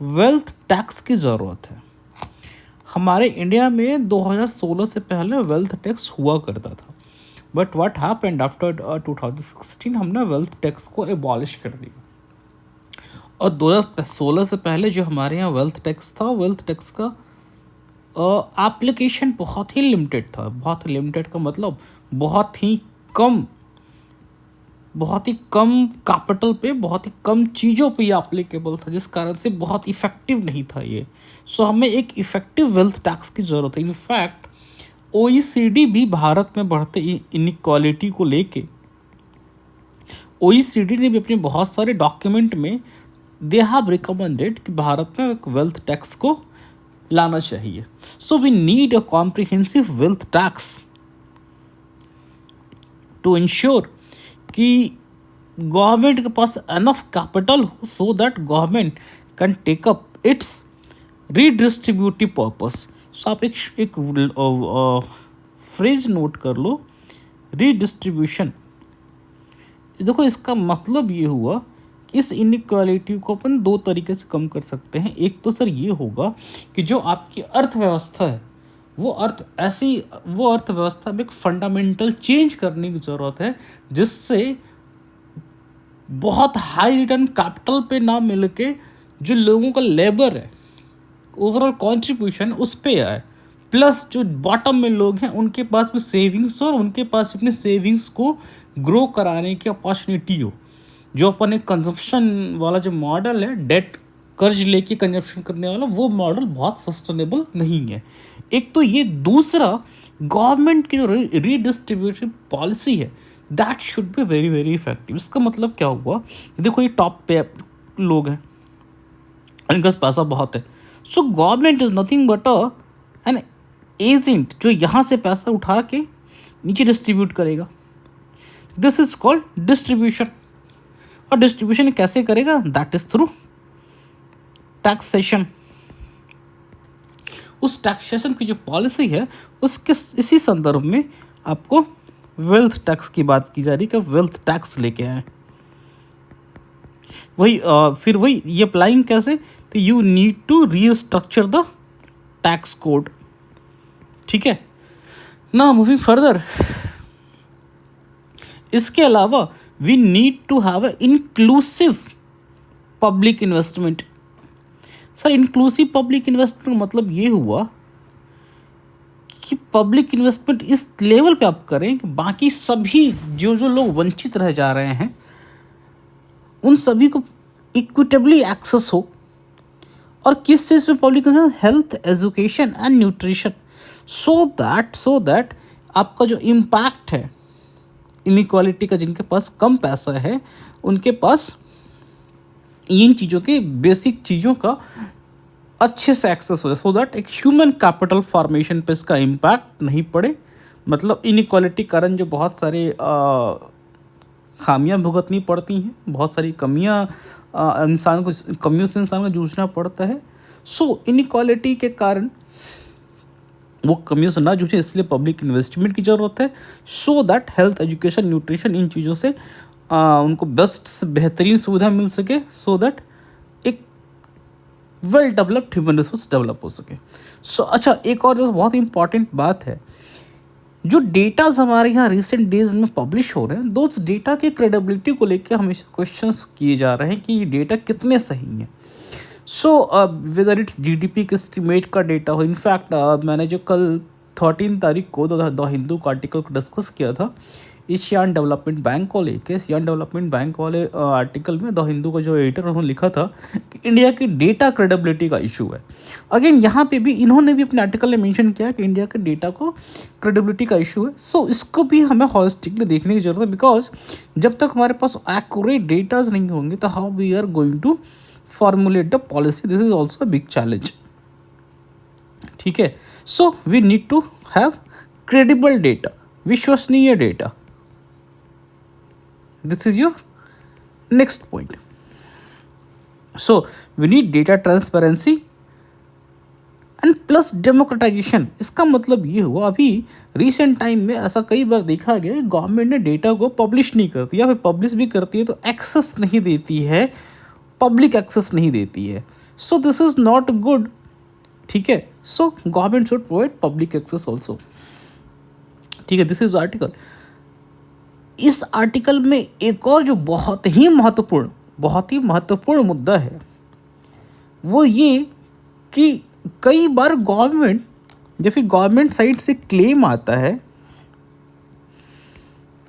वेल्थ टैक्स की ज़रूरत है। हमारे इंडिया में 2016 से पहले वेल्थ टैक्स हुआ करता था, बट व्हाट हैपेंड आफ्टर 2016 हमने वेल्थ टैक्स को एबॉलिश कर दिया। और 2016 से पहले जो हमारे यहाँ वेल्थ टैक्स था, वेल्थ टैक्स का एप्लीकेशन बहुत ही लिमिटेड था। बहुत लिमिटेड का मतलब बहुत ही कम कैपिटल पे, बहुत ही कम चीज़ों पे ये एप्लीकेबल था, जिस कारण से बहुत इफ़ेक्टिव नहीं था ये। सो हमें एक इफ़ेक्टिव वेल्थ टैक्स की ज़रूरत है। इनफैक्ट OECD भी भारत में बढ़ते इनइक्वालिटी को लेके, OECD ने भी अपने बहुत सारे डॉक्यूमेंट में दे हैव रिकमेंडेड कि भारत में एक वेल्थ टैक्स को लाना चाहिए। So we need a comprehensive wealth tax to ensure कि गवर्नमेंट के पास एनफ कैपिटल हो so that government can take up its redistributive purpose. So आप एक फ्रेज नोट कर लो, रीडिस्ट्रीब्यूशन। देखो इसका मतलब ये हुआ कि इस इनइक्वालिटी को अपन दो तरीके से कम कर सकते हैं। एक तो सर ये होगा कि जो आपकी अर्थव्यवस्था है वो अर्थव्यवस्था में एक फंडामेंटल चेंज करने की ज़रूरत है, जिससे बहुत हाई रिटर्न कैपिटल पे ना मिल के जो लोगों का लेबर है, ओवरऑल कंट्रीब्यूशन उस पे आए, प्लस जो बॉटम में लोग हैं उनके पास भी सेविंग्स और उनके पास अपने सेविंग्स को ग्रो कराने की अपॉर्चुनिटी हो। जो अपन एक कंजप्शन वाला जो मॉडल है, डेट कर्ज लेके कंजप्शन करने वाला, वो मॉडल बहुत सस्टेनेबल नहीं है। एक तो ये, दूसरा गवर्नमेंट की जो रीडिस्ट्रीब्यूटिव पॉलिसी है that should be very very effective. इसका मतलब क्या हुआ, देखो ये टॉप पे लोग हैं, इनके पास पैसा बहुत है। So government is nothing but an agent जो यहाँ से पैसा उठा के नीचे डिस्ट्रीब्यूट करेगा। This is called distribution. और डिस्ट्रीब्यूशन कैसे करेगा, दैट इज थ्रू टैक्सेशन। उस टैक्सेशन की जो पॉलिसी है उसके इसी संदर्भ में आपको वेल्थ टैक्स की बात की जा रही है कि वेल्थ टैक्स लेके आए। फिर वही ये अप्लाइंग कैसे, तो you need to restructure the tax code. ठीक है ना, मूविंग फर्दर, इसके अलावा we need to have a inclusive public investment. Sir inclusive public investment का मतलब ये हुआ कि पब्लिक इन्वेस्टमेंट इस लेवल पे आप करें कि बाकी सभी जो लोग वंचित रह जा रहे हैं उन सभी को इक्विटेबली एक्सेस हो। और किस चीज़ में public investment, health, education and nutrition, so that आपका जो इम्पैक्ट है इनइक्वालिटी का, जिनके पास कम पैसा है उनके पास इन चीज़ों के बेसिक चीज़ों का अच्छे से एक्सेस हो जाए, सो दैट एक ह्यूमन कैपिटल फॉर्मेशन पे इसका इम्पैक्ट नहीं पड़े। मतलब इनइक्वालिटी कारण जो बहुत सारे खामियां भुगतनी पड़ती हैं, बहुत सारी कमियों से इंसान को जूझना पड़ता है। सो इनइक्वालिटी के कारण वो कमियों से ना जूझे, इसलिए पब्लिक इन्वेस्टमेंट की ज़रूरत है, so that health, education, nutrition in चीज़ों से उनको बेस्ट से बेहतरीन सुविधा मिल सके, सो दैट एक well developed human resource develop हो सके। सो अच्छा, एक और जो बहुत इंपॉर्टेंट बात है, जो डेटाज हमारे यहाँ रिसेंट डेज में पब्लिश हो रहे हैं, दोस्त डेटा की क्रेडिबिलिटी को लेकर हमेशा क्वेश्चंस किए जा रहे हैं कि ये डेटा कितने सही हैं। सो वेदर इट्स GDP के एस्टिमेट का डेटा हो, इनफैक्ट मैंने जो कल 13 तारीख को द हिंदू का आर्टिकल को डिस्कस किया था एशियान डेवलपमेंट बैंक को लेके। एशियान डेवलपमेंट बैंक वाले आर्टिकल में द हिंदू का जो एडिटर उन्होंने लिखा था कि इंडिया की डेटा क्रेडिबिलिटी का इशू है। अगेन यहाँ पे भी इन्होंने भी अपने आर्टिकल में मेंशन किया कि इंडिया के डेटा को क्रेडिबिलिटी का इशू है। सो इसको भी हमें हॉलिस्टिकली देखने की जरूरत है, बिकॉज जब तक हमारे पास एक्यूरेट डेटाज नहीं होंगे तो how we are going to formulate the policy, this is also a big challenge. ठीक है, so we need to have credible data, विश्वसनीय data. This is your next point. So we need data transparency and plus democratization। इसका मतलब ये हुआ अभी recent time में ऐसा कई बार देखा गया है गवर्नमेंट ने डेटा को पब्लिश नहीं करती या फिर पब्लिश भी करती है तो एक्सेस नहीं देती है, पब्लिक एक्सेस नहीं देती है। So this is not good. ठीक है, so government should provide public access also. ठीक है, दिस इज आर्टिकल। इस आर्टिकल में एक और जो बहुत ही महत्वपूर्ण मुद्दा है वो ये कि कई बार गवर्नमेंट या फिर गवर्नमेंट साइड से क्लेम आता है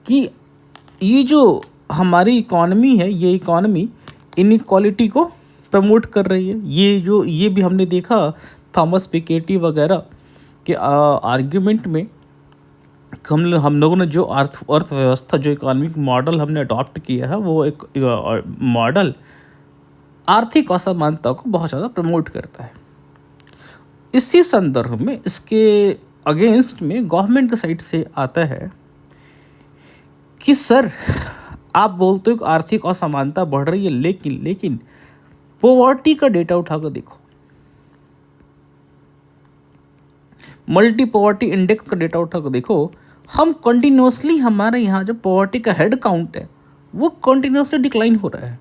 कि ये जो हमारी इकॉनमी है ये इकॉनमी इनइक्वालिटी को प्रमोट कर रही है। ये भी हमने देखा थॉमस पिकेटी वगैरह के आर्ग्यूमेंट में हम लोगों ने जो अर्थव्यवस्था जो इकोनॉमिक मॉडल हमने अडॉप्ट किया है वो एक मॉडल आर्थिक असमानता को बहुत ज़्यादा प्रमोट करता है। इसी संदर्भ में इसके अगेंस्ट में गवर्नमेंट के साइड से आता है कि सर आप बोलते हो कि आर्थिक असमानता बढ़ रही है, लेकिन पॉवर्टी का डेटा उठाकर देखो, मल्टी पॉवर्टी इंडेक्स का डेटा उठाकर देखो, हम कंटिन्यूसली हमारे यहाँ जो पॉवर्टी का हेड काउंट है वो कंटिन्यूसली डिक्लाइन हो रहा है।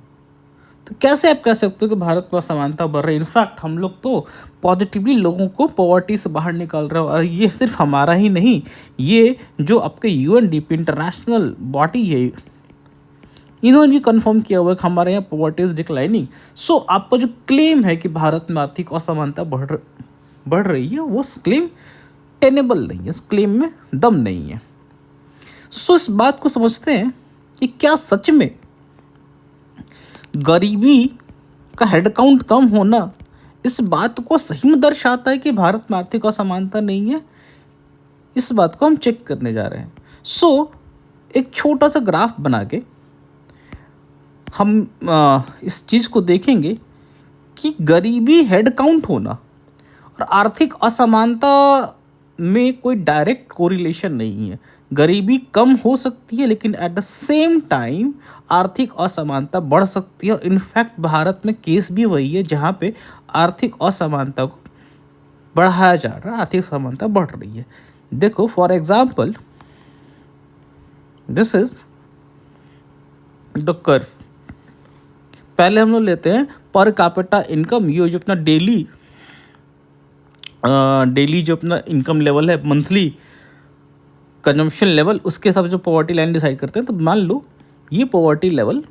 तो कैसे आप कह सकते हो कि भारत में असमानता बढ़ रही है? इनफैक्ट हम लोग तो पॉजिटिवली लोगों को पॉवर्टी से बाहर निकाल रहे हो। और ये सिर्फ हमारा ही नहीं, ये जो आपके यूएनडीपी इंटरनेशनल बॉडी है इन्होंने भी कंफर्म किया हुआ है कि हमारे यहाँ पॉवर्टी इज डिक्लाइनिंग। सो आपका जो क्लेम है कि भारत में आर्थिक असमानता बढ़ रही है वो क्लेम टेनेबल नहीं है, उस क्लेम में दम नहीं है। सो इस बात को समझते हैं कि क्या सच में गरीबी का हेड काउंट कम होना इस बात को सही में दर्शाता है कि भारत में आर्थिक असमानता नहीं है? इस बात को हम चेक करने जा रहे हैं। सो एक छोटा सा ग्राफ बना के हम इस चीज़ को देखेंगे कि गरीबी हेड काउंट होना और आर्थिक असमानता में कोई डायरेक्ट कोरिलेशन नहीं है। गरीबी कम हो सकती है लेकिन एट द सेम टाइम आर्थिक असमानता बढ़ सकती है। इनफैक्ट भारत में केस भी वही है जहाँ पे आर्थिक असमानता को बढ़ाया जा रहा है, आर्थिक असमानता बढ़ रही है। देखो for example this is the curve. पहले हम लोग लेते हैं पर कैपिटा इनकम, ये जो अपना डेली जो अपना इनकम लेवल है, मंथली कंजम्पशन लेवल, उसके हिसाब से जो पॉवर्टी लाइन डिसाइड करते हैं। तो मान लो ये पॉवर्टी लेवल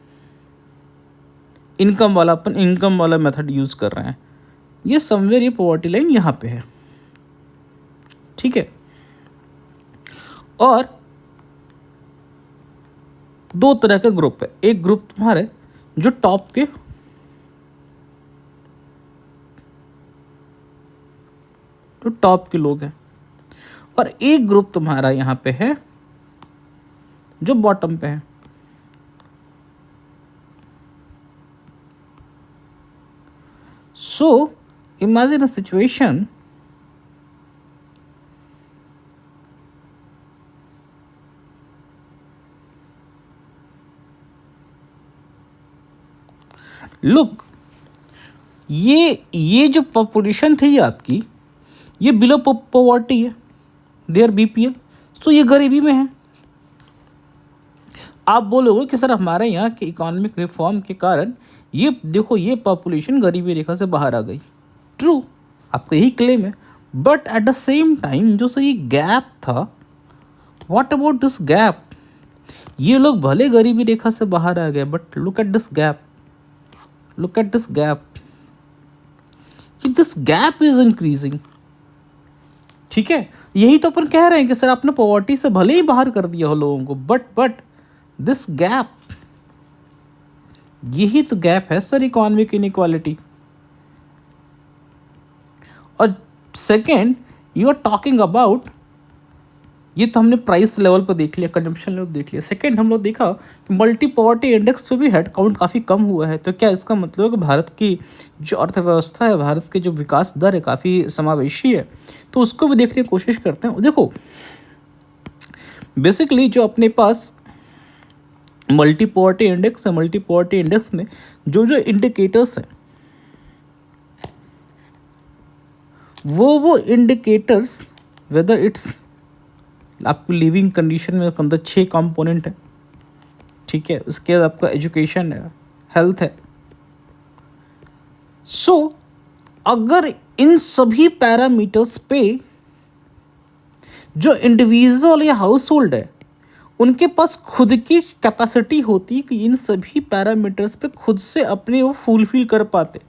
इनकम वाला मेथड यूज़ कर रहे हैं, ये समवेयर ये पॉवर्टी लाइन यहाँ पे है। ठीक है, और दो तरह के ग्रुप है। एक ग्रुप तुम्हारे जो टॉप के लोग हैं और एक ग्रुप तुम्हारा यहाँ पे है जो बॉटम पे है। So imagine a situation look, ये जो पॉपुलेशन थी आपकी, ये बिलो पॉवर्टी है, देयर बीपीएल। सो ये गरीबी में है। आप बोलोगे कि सर हमारे यहाँ के इकोनॉमिक रिफॉर्म के कारण ये देखो ये पॉपुलेशन गरीबी रेखा से बाहर आ गई। ट्रू, आपका यही क्लेम है, but at the same time जो सर ये गैप था, व्हाट अबाउट दिस गैप? ये लोग भले गरीबी रेखा से बाहर आ गए, but look at this gap, look at this gap, कि this gap is increasing। ठीक है, यही तो अपन कह रहे हैं कि सर आपने पॉवर्टी से भले ही बाहर कर दिया हो लोगों को, बट दिस गैप, यही तो गैप है सर इकोनॉमिक इनइक्वालिटी। और second, you are talking about, ये तो हमने प्राइस लेवल पर देख लिया, कंजम्पशन लेवल देख लिया। सेकेंड हम लोग देखा कि मल्टी पॉवर्टी इंडेक्स पे भी हेड काउंट काफ़ी कम हुआ है। तो क्या इसका मतलब है कि भारत की जो अर्थव्यवस्था है, भारत की जो विकास दर है, काफ़ी समावेशी है? तो उसको भी देखने की कोशिश करते हैं। देखो बेसिकली जो अपने पास मल्टी पॉवर्टी इंडेक्स है, मल्टी पॉवर्टी इंडेक्स में जो जो इंडिकेटर्स हैं, वो इंडिकेटर्स, वेदर इट्स आपकी लिविंग कंडीशन में अंदर 6 कंपोनेंट है, ठीक है, उसके बाद आपका एजुकेशन है, हेल्थ है। सो अगर इन सभी पैरामीटर्स पे जो इंडिविजुअल या हाउस होल्ड है उनके पास खुद की कैपेसिटी होती कि इन सभी पैरामीटर्स पे खुद से अपने वो फुलफिल कर पाते,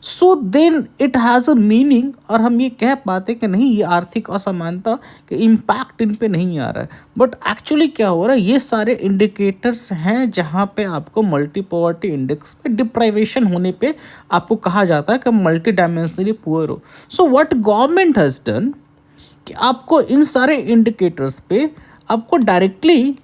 so then it has a meaning, और हम ये कह पाते कि नहीं ये आर्थिक असमानता के इम्पैक्ट इन पे नहीं आ रहा है। बट एक्चुअली क्या हो रहा है, ये सारे इंडिकेटर्स हैं जहाँ पे आपको मल्टी पॉवर्टी इंडेक्स पे डिप्राइवेशन होने पे आपको कहा जाता है कि मल्टी डायमेंशनली पुअर हो। So what government has done कि आपको इन सारे इंडिकेटर्स पे आपको डायरेक्टली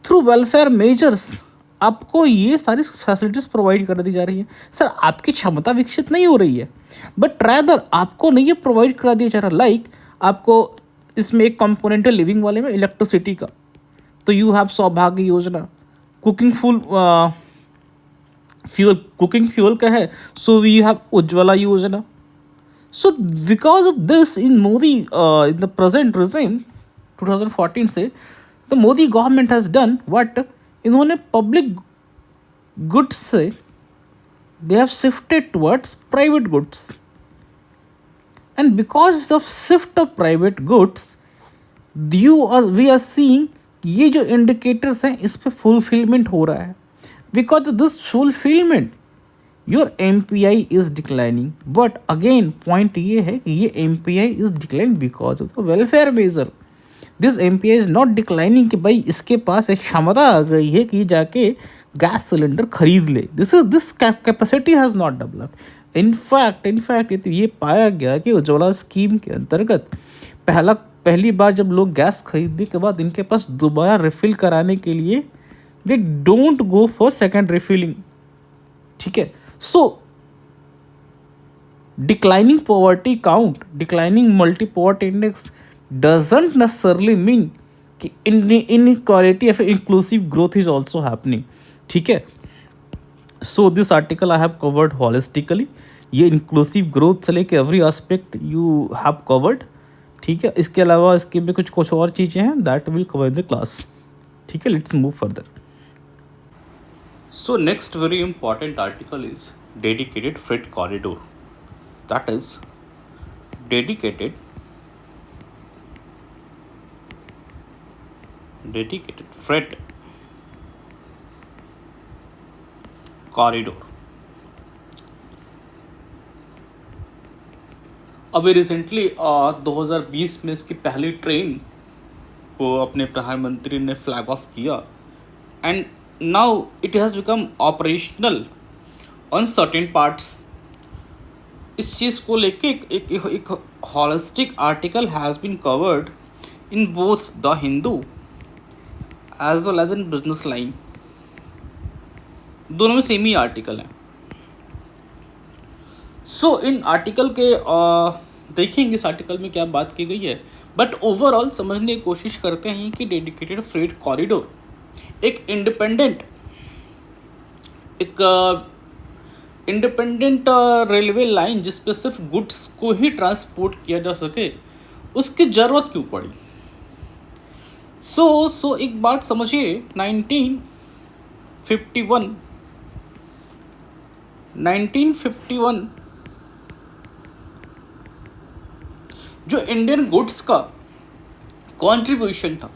थ्रू वेलफेयर मेजर्स आपको ये सारी फैसिलिटीज़ प्रोवाइड कर दी जा रही है। सर आपकी क्षमता विकसित नहीं हो रही है, बट रैदर आपको नहीं ये प्रोवाइड करा दिया जा रहा। लाइक आपको इसमें एक कंपोनेंट है लिविंग वाले में इलेक्ट्रिसिटी का, तो यू हैव सौभाग्य योजना, कुकिंग फ्यूल का है, so we have Ujjwala Yojana. So because of this in Modi in the present regime 2014 से the Modi government has done what, इन्होंने पब्लिक गुड्स से they have shifted towards private goods, and because of shift of private goods we are seeing ये जो indicators हैं इस पे fulfilment हो रहा है। Because of this fulfilment your MPI is declining, but again point ये है कि ये MPI is declining because of the welfare measure. This MPI is not declining कि भाई इसके पास एक क्षमता आ गई है कि जाके गैस सिलेंडर खरीद ले, this capacity has not developed. In fact ये पाया गया कि उज्ज्वला स्कीम के अंतर्गत पहली बार जब लोग गैस खरीदने के बाद इनके पास दोबारा रिफिल कराने के लिए they don't go for second refilling, ठीक है। So declining poverty count, declining multi poverty index doesn't necessarily mean कि inequality या फिर inclusive growth is also happening, ठीक है। So this article I have covered holistically, ये inclusive growth से लेके every aspect you have covered, ठीक है। इसके अलावा इसके में कुछ और चीज़ें हैं that will cover in the class, ठीक है। Let's move further. So next very important article is dedicated freight corridor, that is dedicated freight corridor. अभी रिसेंटली 2020 में इसकी पहली ट्रेन को अपने प्रधानमंत्री ने फ्लैग ऑफ किया, and now it has become operational on certain parts. इस चीज़ को लेके एक holistic article has been covered in both the Hindu as well as in Business Line, दोनों में सेम ही आर्टिकल है। सो इन आर्टिकल के देखेंगे इस आर्टिकल में क्या बात की गई है, बट ओवरऑल समझने की कोशिश करते हैं कि डेडिकेटेड फ्रेट कॉरिडोर एक इंडिपेंडेंट रेलवे लाइन जिस पे सिर्फ गुड्स को ही ट्रांसपोर्ट किया जा सके, उसकी ज़रूरत क्यों पड़ी। सो एक बात समझिए, 1951 जो इंडियन गुड्स का कंट्रीब्यूशन था,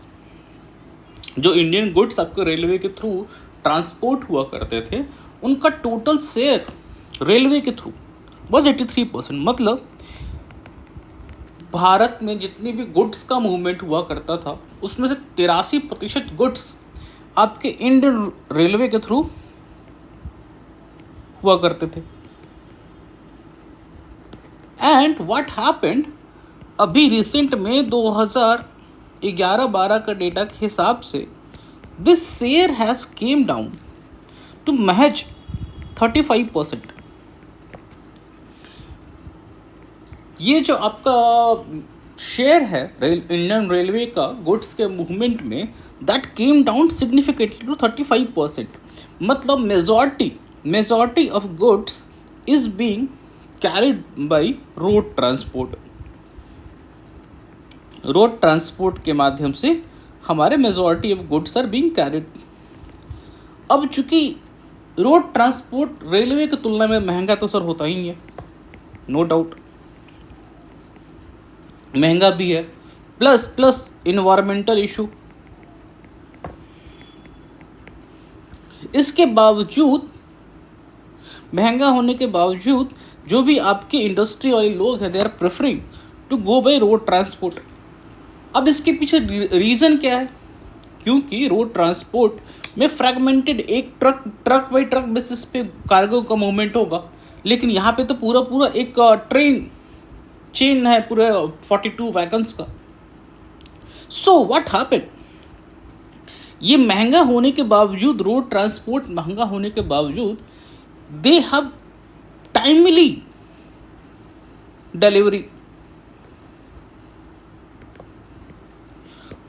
जो इंडियन गुड्स आपके रेलवे के थ्रू ट्रांसपोर्ट हुआ करते थे, उनका टोटल शेयर रेलवे के थ्रू बस 83%। मतलब भारत में जितनी भी गुड्स का मूवमेंट हुआ करता था उसमें से 83% गुड्स आपके इंडियन रेलवे के थ्रू हुआ करते थे। एंड व्हाट हैपेंड, अभी रिसेंट में 2011-12 का डेटा के हिसाब से this share has came down to महज 35%। ये जो आपका शेयर है इंडियन रेलवे का गुड्स के मूवमेंट में, that came down significantly to 35%। मतलब majority of goods is being carried by road transport के माध्यम से हमारे majority of goods are being carried. अब चूंकि रोड ट्रांसपोर्ट रेलवे की तुलना में महंगा तो सर होता ही है, नो डाउट महंगा भी है, प्लस इन्वायरमेंटल इशू। इसके बावजूद, महंगा होने के बावजूद, जो भी आपके इंडस्ट्री वाले लोग हैं they are preferring to go by road transport. अब इसके पीछे रीज़न क्या है? क्योंकि रोड ट्रांसपोर्ट में फ्रैगमेंटेड एक ट्रक बाई ट्रक बेसिस पे कार्गो का मूवमेंट होगा, लेकिन यहाँ पे तो पूरा एक ट्रेन चेन है पूरे 42 वैगन्स का। सो व्हाट हैपेंड, ये महंगा होने के बावजूद, रोड ट्रांसपोर्ट महंगा होने के बावजूद, दे हैव टाइमली डिलीवरी।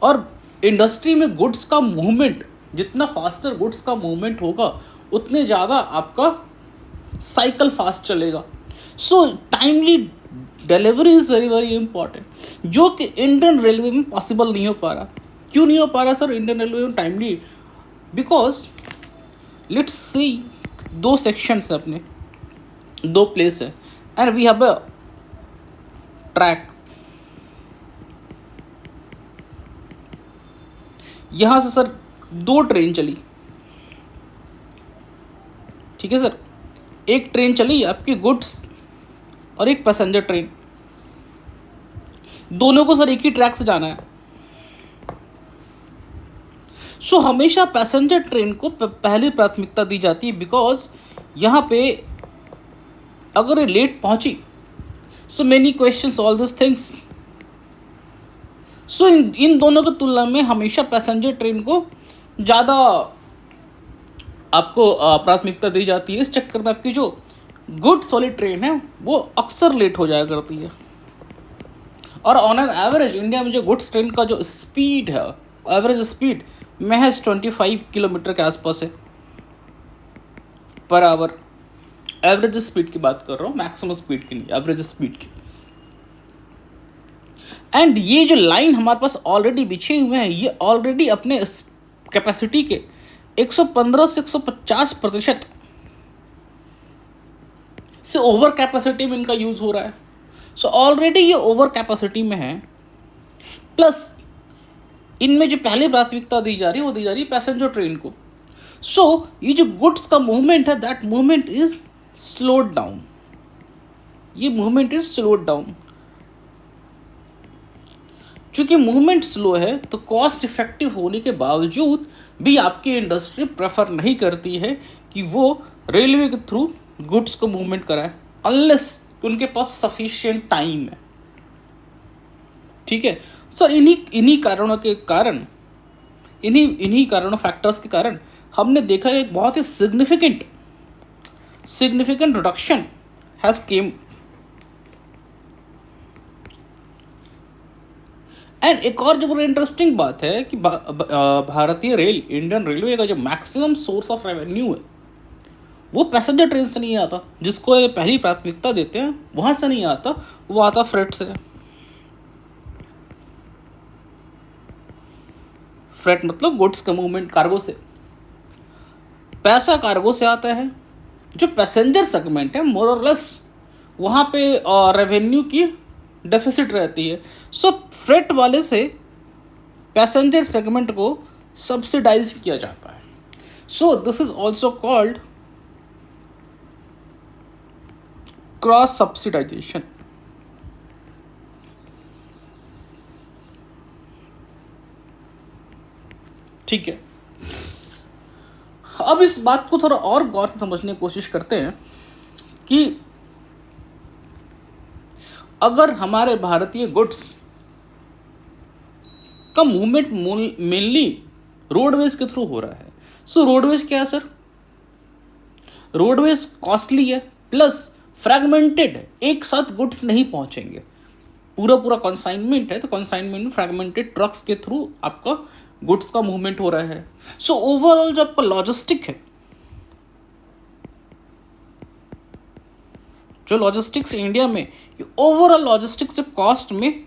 और इंडस्ट्री में गुड्स का मूवमेंट, जितना फास्टर गुड्स का मूवमेंट होगा उतने ज़्यादा आपका साइकिल फास्ट चलेगा। So timely delivery is very very important, जो कि इंडियन रेलवे में पॉसिबल नहीं हो पा रहा। क्यों नहीं हो पा रहा सर इंडियन रेलवे में timely? Because let's see, 2 sections है अपने, 2 प्लेस है, and we have a track. यहाँ से सर 2 ट्रेन चली, ठीक है सर, एक ट्रेन चली आपकी गुड्स और एक पैसेंजर ट्रेन, दोनों को सर एक ही ट्रैक से जाना है। सो हमेशा पैसेंजर ट्रेन को पहली प्राथमिकता दी जाती है, बिकॉज यहाँ पे अगर ये लेट पहुंची, so many questions, all this things. So इन दोनों की तुलना में हमेशा पैसेंजर ट्रेन को ज़्यादा आपको प्राथमिकता दी जाती है। इस चक्कर में आपकी जो गुड्स वाली ट्रेन है वो अक्सर लेट हो जाया करती है। और ऑन एन एवरेज इंडिया में जो गुड्स ट्रेन का जो स्पीड है, एवरेज स्पीड महज 25 किलोमीटर के आसपास है पर आवर। एवरेज स्पीड की बात कर रहा हूँ, मैक्सिमम स्पीड की नहीं, एवरेज स्पीड की। एंड ये जो लाइन हमारे पास ऑलरेडी बिछे हुए हैं, ये ऑलरेडी अपने कैपेसिटी के 115 से 150% से ओवर कैपेसिटी में इनका यूज़ हो रहा है। सो ऑलरेडी ये ओवर कैपेसिटी में है, प्लस इनमें जो पहले प्राथमिकता दी जा रही है वो दी जा रही है पैसेंजर ट्रेन को। सो ये जो गुड्स का मूवमेंट है, that movement is slowed down, ये मूवमेंट इज स्लोड डाउन। चूँकि मूवमेंट स्लो है तो कॉस्ट इफेक्टिव होने के बावजूद भी आपकी इंडस्ट्री प्रेफर नहीं करती है कि वो रेलवे के थ्रू गुड्स को मूवमेंट कराए, अनलेस उनके पास सफिशिएंट टाइम है। ठीक है सर, इन्हीं कारणों के कारण, इन्हीं कारणों, फैक्टर्स के कारण हमने देखा एक बहुत ही significant reduction has came. And एक और जो बड़ी इंटरेस्टिंग बात है कि भारतीय रेल, इंडियन रेलवे का जो मैक्सिमम सोर्स ऑफ रेवेन्यू है वो पैसेंजर ट्रेन से नहीं आता, जिसको ये पहली प्राथमिकता देते हैं वहाँ से नहीं आता, वो आता फ्रेट से। फ्रेट मतलब गुड्स का मूवमेंट, कार्गो से। पैसा कार्गो से आता है। जो पैसेंजर सेगमेंट है मोर और लेस वहाँ पे रेवेन्यू की डेफिसिट रहती है। सो फ्रेट वाले से पैसेंजर सेगमेंट को सब्सिडाइज किया जाता है। So this is also called cross subsidisation. ठीक है, अब इस बात को थोड़ा और गौर से समझने की कोशिश करते हैं कि अगर हमारे भारतीय गुड्स का मूवमेंट मेनली रोडवेज के थ्रू हो रहा है, सो रोडवेज क्या है सर? रोडवेज कॉस्टली है प्लस फ्रैगमेंटेड है, एक साथ गुड्स नहीं पहुंचेंगे, पूरा पूरा कंसाइनमेंट है, तो कंसाइनमेंट में फ्रैगमेंटेड ट्रक्स के थ्रू आपका गुड्स का मूवमेंट हो रहा है। सो ओवरऑल जो आपका लॉजिस्टिक है, जो लॉजिस्टिक्स इंडिया में, ओवरऑल लॉजिस्टिक्स से कॉस्ट में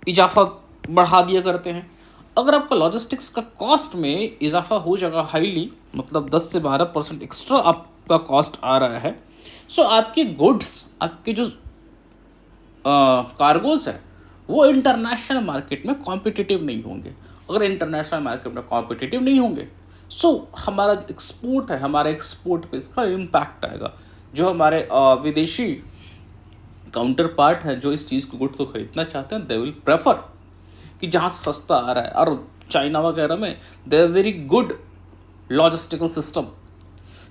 इजाफा बढ़ा दिया करते हैं। अगर आपका लॉजिस्टिक्स का कॉस्ट में इजाफा हो जाएगा हाईली, मतलब 10 से 12% एक्स्ट्रा आपका कॉस्ट आ रहा है, सो आपके गुड्स, आपके जो कार्गोज है वो इंटरनेशनल मार्केट में कॉम्पिटिटिव नहीं होंगे। अगर इंटरनेशनल मार्केट में कॉम्पिटिटिव नहीं होंगे, सो हमारा एक्सपोर्ट है, हमारे एक्सपोर्ट पे इसका इम्पैक्ट आएगा। जो हमारे विदेशी काउंटर पार्ट है जो इस चीज़ को, गुड्स को खरीदना चाहते हैं, दे विल प्रेफर कि जहाँ सस्ता आ रहा है, और चाइना वगैरह में they are very good logistical system,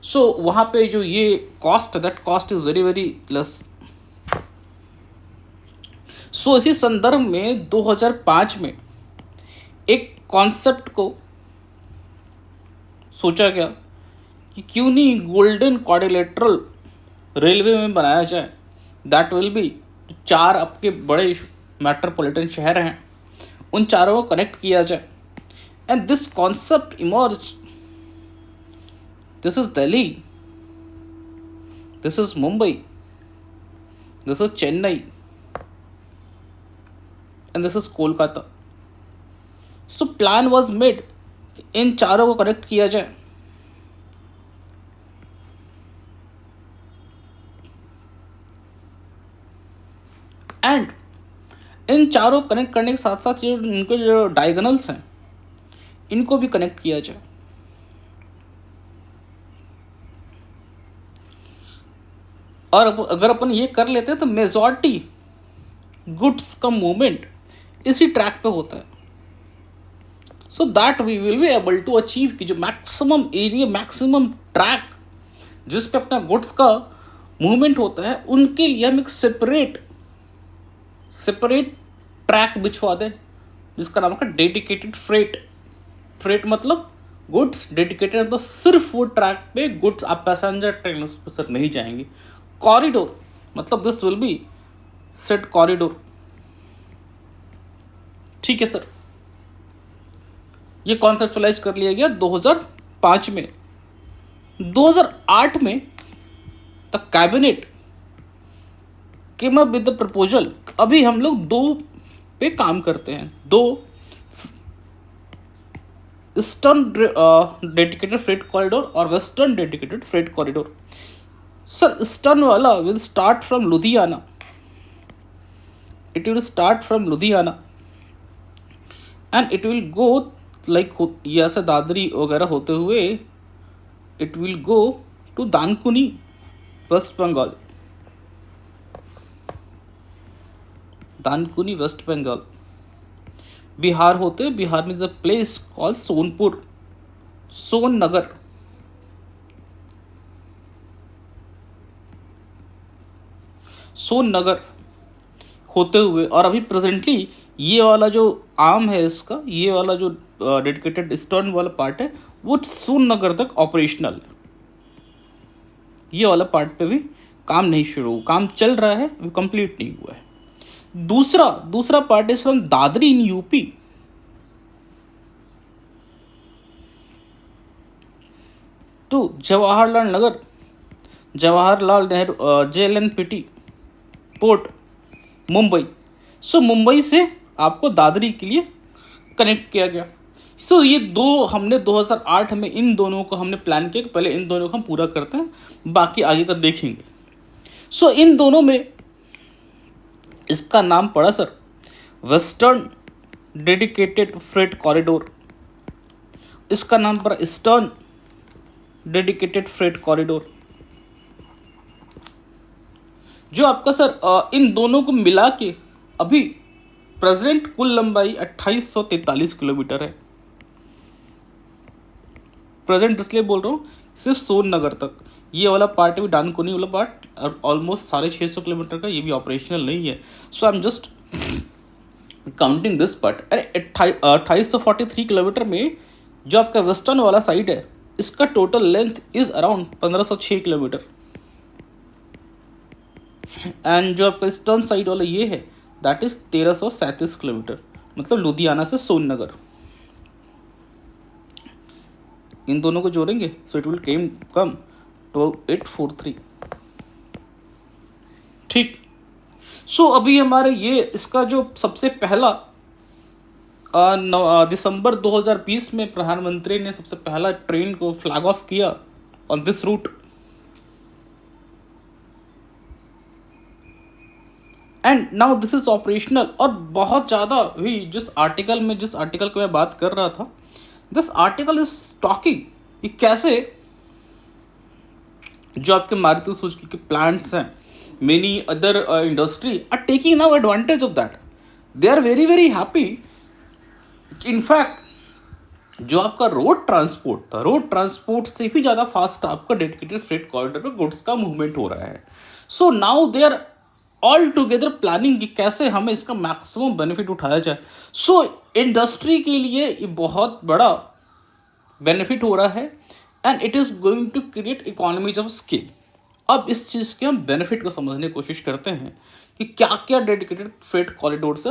so वहाँ पे जो ये cost, that cost is very very less. So इसी संदर्भ में 2005 में एक कॉन्सेप्ट को सोचा गया कि क्यों नहीं गोल्डन क्वाड्रिलेटरल रेलवे में बनाया जाए, दैट विल बी, 4 आपके बड़े मेट्रोपॉलिटन शहर हैं उन चारों को कनेक्ट किया जाए, and this concept emerge. This is Delhi, this is Mumbai, this is Chennai, and this is Kolkata. So plan was made, इन चारों को कनेक्ट किया जाए, एंड इन चारों कनेक्ट करने के साथ साथ ये इनके जो डायगोनल्स हैं इनको भी कनेक्ट किया जाए। और अगर अपन ये कर लेते हैं तो मेजॉरिटी गुड्स का मूवमेंट इसी ट्रैक पे होता है, so that we will be able to achieve कि जो मैक्सिमम एरिया, मैक्सिमम ट्रैक जिस पे अपना गुड्स का मूवमेंट होता है, उनके लिए हम एक सेपरेट ट्रैक बिछवा दें जिसका नाम है डेडिकेटेड फ्रेट। फ्रेट मतलब गुड्स, डेडिकेटेड मतलब सिर्फ वो ट्रैक पे गुड्स, आप पैसेंजर ट्रेन उस पर सर नहीं जाएंगे। कॉरिडोर मतलब this will be set corridor, ठीक है सर। ये कॉन्सेप्चुलाइज कर लिया गया 2005 में। 2008 में the cabinet came up with the proposal. अभी हम लोग 2 पे काम करते हैं, 2 ईस्टर्न डेडिकेटेड फ्रेट कॉरिडोर और western dedicated freight corridor. Sir eastern वाला will start from Ludhiana, it will start from Ludhiana and it will go like यहाँ से दादरी वगैरह होते हुए it will go to Dankuni, west Bengal, Dankuni west Bengal. Bihar होते, बिहार में the place called Sonpur, Sonnagar. Sonnagar होते हुए, और अभी प्रेजेंटली ये वाला जो आर्म है इसका, ये वाला जो डेडिकेटेड ईस्टर्न वाला पार्ट है वो सोननगर तक ऑपरेशनल है। ये वाला पार्ट पे भी काम नहीं शुरू, काम चल रहा है, अभी कंप्लीट नहीं हुआ है। दूसरा part is from Dadri in UP to Jawaharlal Nagar, Jawaharlal Nehru JLNPT port Mumbai. So Mumbai से आपको दादरी के लिए कनेक्ट किया गया। सो ये 2 हमने 2008 में इन दोनों को हमने प्लान किया कि पहले इन दोनों को हम पूरा करते हैं, बाकी आगे का देखेंगे। सो इन दोनों में इसका नाम पड़ा sir western dedicated freight corridor, इसका नाम पड़ा ईस्टर्न डेडिकेटेड फ्रेट कॉरिडोर। जो आपका सर इन दोनों को मिला के अभी प्रेजेंट कुल लंबाई 2843 किलोमीटर है। प्रेजेंट इसलिए बोल रहा हूँ, सिर्फ सोननगर तक, ये वाला पार्ट भी, डानकुनी वाला पार्ट ऑलमोस्ट 650 किलोमीटर का, ये भी ऑपरेशनल नहीं है. So I am just counting this part. अरे 2843 किलोमीटर में जो आपका वेस्टर्न वाला साइड है, इसका total length is around 1506 kilometre. And जो आपका ईस्टर्न साइड वाला ये है, दैट इज 1337 किलोमीटर, मतलब लुधियाना से सोननगर. इन दोनों को जोड़ेंगे so it will come to 843. ठीक. सो अभी हमारे ये इसका जो सबसे पहला दिसंबर 2020 में प्रधानमंत्री ने सबसे पहला ट्रेन को फ्लैग ऑफ किया on this route. And now this is operational. और बहुत ज़्यादा भी जिस आर्टिकल को मैं बात कर रहा था, दिस आर्टिकल इज टॉकिंग कि कैसे जो आपके मारुति सुजुकी के प्लांट्स हैं, many other industry are taking now advantage of that. They are very very happy. In fact जो आपका रोड ट्रांसपोर्ट था, रोड ट्रांसपोर्ट से भी ज़्यादा फास्ट आपका डेडिकेटेड फ्रेट कॉरिडोर पर गुड्स का मूवमेंट हो रहा है. So now they are all together planning कि कैसे हमें इसका मैक्सिमम बेनिफिट उठाया जाए. सो इंडस्ट्री के लिए ये बहुत बड़ा बेनिफिट हो रहा है and it is going to create economies of scale. अब इस चीज़ के हम बेनिफिट को समझने की कोशिश करते हैं कि क्या क्या डेडिकेटेड फ्रेट कॉरिडोर से